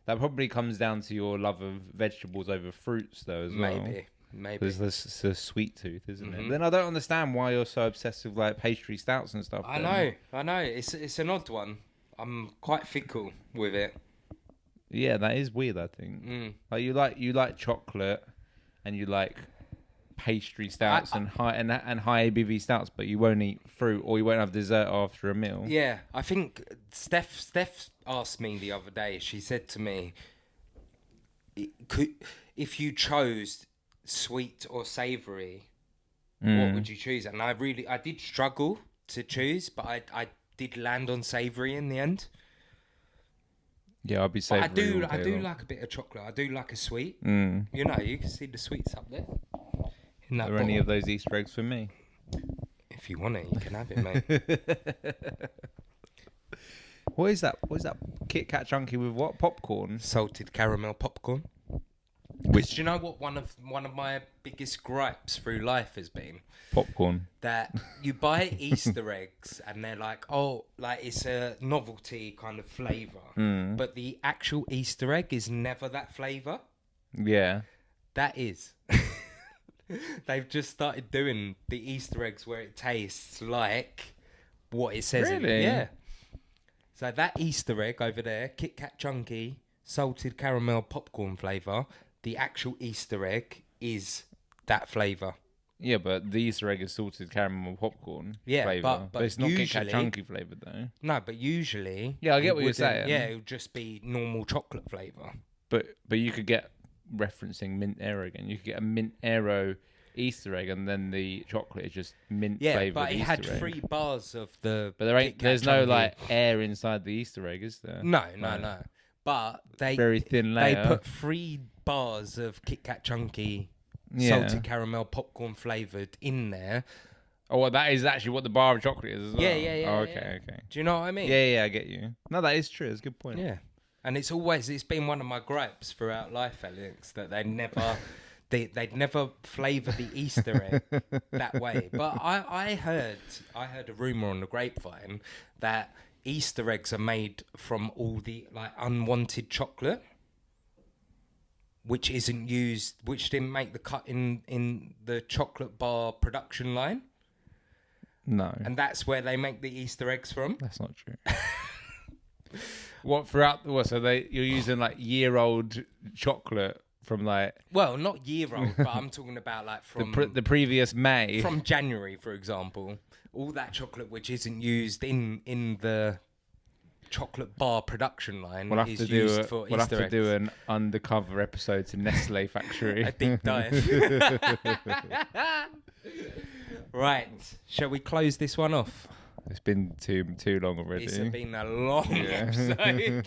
That probably comes down to your love of vegetables over fruits, though, as well. Maybe. There's this sweet tooth, isn't it? But then I don't understand why you're so obsessed with, like, pastry stouts and stuff. I know. It's an odd one. I'm quite fickle with it. Yeah, that is weird, I think. Like, you like chocolate, and you like pastry stouts and high ABV stouts, but you won't eat fruit or you won't have dessert after a meal. Yeah, I think Steph asked me the other day. She said to me, if you chose sweet or savoury, what would you choose? And I did struggle to choose, but I did land on savoury in the end. Yeah, I'll be savoury. I do like a bit of chocolate. I do like a sweet. Mm. You know, you can see the sweets up there. In that Are any of those Easter eggs for me? If you want it, you can have it, mate. What is that? What is that? Kit Kat chunky with what? Popcorn? Salted caramel popcorn. Which, do you know what one of my biggest gripes through life has been? Popcorn. That you buy Easter eggs and they're like, oh, like it's a novelty kind of flavour. But the actual Easter egg is never that flavour. Yeah. That is. They've just started doing the Easter eggs where it tastes like what it says. Really? Yeah. So that Easter egg over there, Kit Kat Chunky, salted caramel popcorn flavour, the actual Easter egg is that flavour. Yeah, but the Easter egg is salted caramel popcorn flavour. But it's not Kit Kat Chunky flavoured though. No, but usually... Yeah, I get what you're saying. Yeah, it would just be normal chocolate flavour. But you could get, referencing Mint Aero again, you could get a Mint Aero Easter egg and then the chocolate is just mint flavoured. Yeah, but it had 3 bars of the... But there's no like air inside the Easter egg, is there? No. But very thin layer. They put 3 bars of Kit Kat Chunky salted caramel popcorn flavoured in there. Oh, well, that is actually what the bar of chocolate is as well. Yeah. Oh, okay. Do you know what I mean? Yeah, I get you. No, that is true. It's a good point. Yeah. And it's been one of my gripes throughout life, Alex, that they'd never flavour the Easter egg that way. But I heard a rumour on the grapevine that Easter eggs are made from all the like unwanted chocolate, which isn't used, which didn't make the cut in the chocolate bar production line. No. And that's where they make the Easter eggs from. That's not true. So you're using like year-old chocolate from like... Well, not year-old, but I'm talking about like from... the previous May. From January, for example. All that chocolate which isn't used in the chocolate bar production line is used for Easter eggs. We'll have to do an undercover episode to Nestle factory. A deep dive. Right. Shall we close this one off? It's been too long already. It's been a long episode. I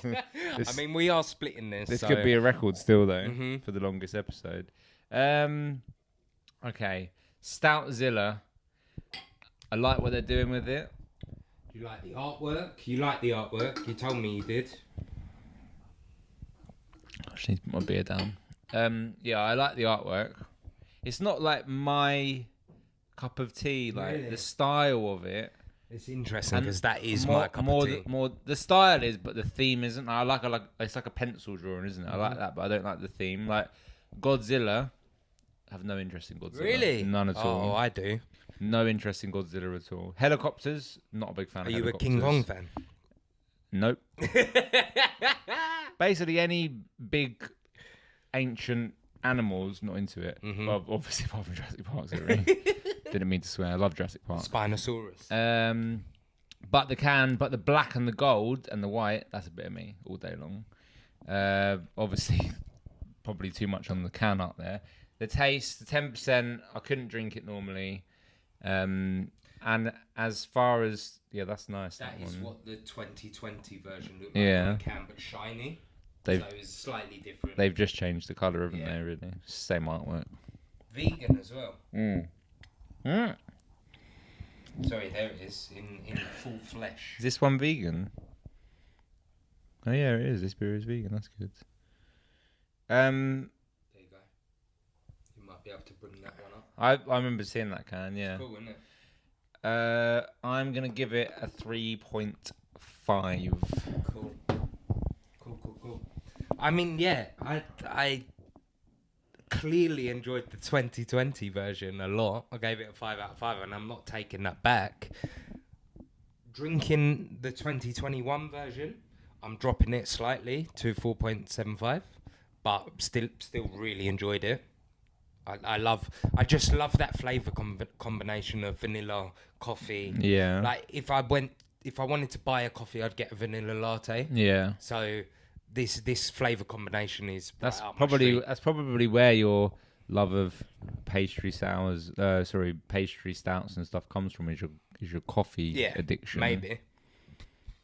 mean, we are splitting this. This could be a record still, though, for the longest episode. Okay. Stoutzilla. I like what they're doing with it. Do you like the artwork? You like the artwork. You told me you did. I just need to put my beer down. Yeah, I like the artwork. It's not like my cup of tea. Like Really? The style of it. It's interesting because that is my cup of tea. The style is, but the theme isn't. I like it's like a pencil drawing, isn't it? I like that, but I don't like the theme. Like Godzilla, I have no interest in Godzilla. Really? None at all. Oh, I do. No interest in Godzilla at all. Helicopters, not a big fan of helicopters. Are you a King Kong fan? Nope. Basically, any big ancient animals, not into it. Well, obviously, apart from Jurassic Park, sorry. Didn't mean to swear. I love Jurassic Park. Spinosaurus. But the black and the gold and the white, that's a bit of me all day long. Obviously, probably too much on the can up there. The taste, the 10%, I couldn't drink it normally. And as far as that's nice. That is what the 2020 version looked like Yeah. on the can, but shiny. So it's slightly different. They've just changed the colour, haven't they? Really, same artwork. Vegan as well. Mm. Sorry, there it is in full flesh. Is this one vegan? Oh yeah, it is. This beer is vegan. That's good. There you go. You might be able to bring that one up. I remember seeing that can. Yeah. It's cool, isn't it? I'm gonna give it a 3.5. Cool. I mean, yeah, I clearly enjoyed the 2020 version a lot. I gave it a 5 out of 5, and I'm not taking that back. Drinking the 2021 version, I'm dropping it slightly to 4.75, but still really enjoyed it. I just love that flavour combination of vanilla, coffee. Yeah. Like if I wanted to buy a coffee, I'd get a vanilla latte. Yeah. So this flavour combination is That's right up my street. probably where your love of pastry stouts and stuff comes from. Is your coffee addiction? Maybe.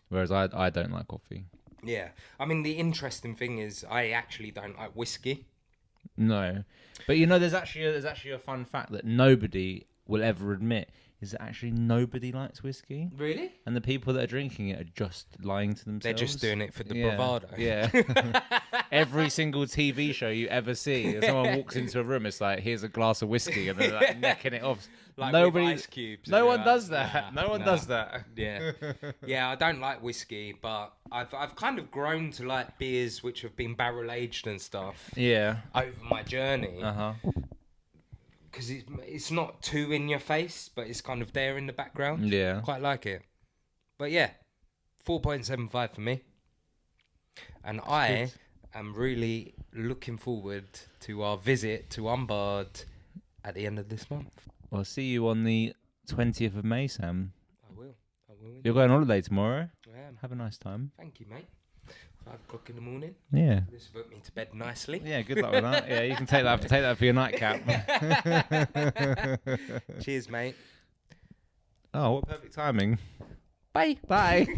Whereas I don't like coffee. Yeah, I mean the interesting thing is I actually don't like whiskey. No, but you know, there's actually a fun fact that nobody will ever admit is that actually nobody likes whiskey. Really? And the people that are drinking it are just lying to themselves. They're just doing it for the bravado. Yeah. Every single TV show you ever see, if someone walks into a room, it's like, here's a glass of whiskey, and they're like necking it off. Like nobody, with ice cubes. No one does that. No one does that. Yeah. Yeah, I don't like whiskey, but I've kind of grown to like beers which have been barrel aged and stuff. Yeah. Over my journey. Uh-huh. Because it's not too in your face, but it's kind of there in the background. Yeah. Quite like it. But yeah, 4.75 for me. And I am really looking forward to our visit to Unbarred at the end of this month. I'll see you on the 20th of May, Sam. I will. You're going on holiday tomorrow? I am. Have a nice time. Thank you, mate. 5 o'clock in the morning. Yeah. This will put me to bed nicely. Yeah, good luck with that. Yeah, you can take that for your nightcap. Cheers, mate. Oh, what perfect timing. Bye. Bye.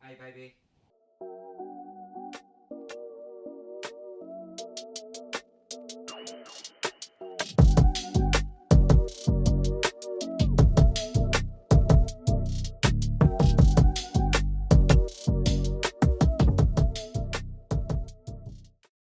Hey, baby.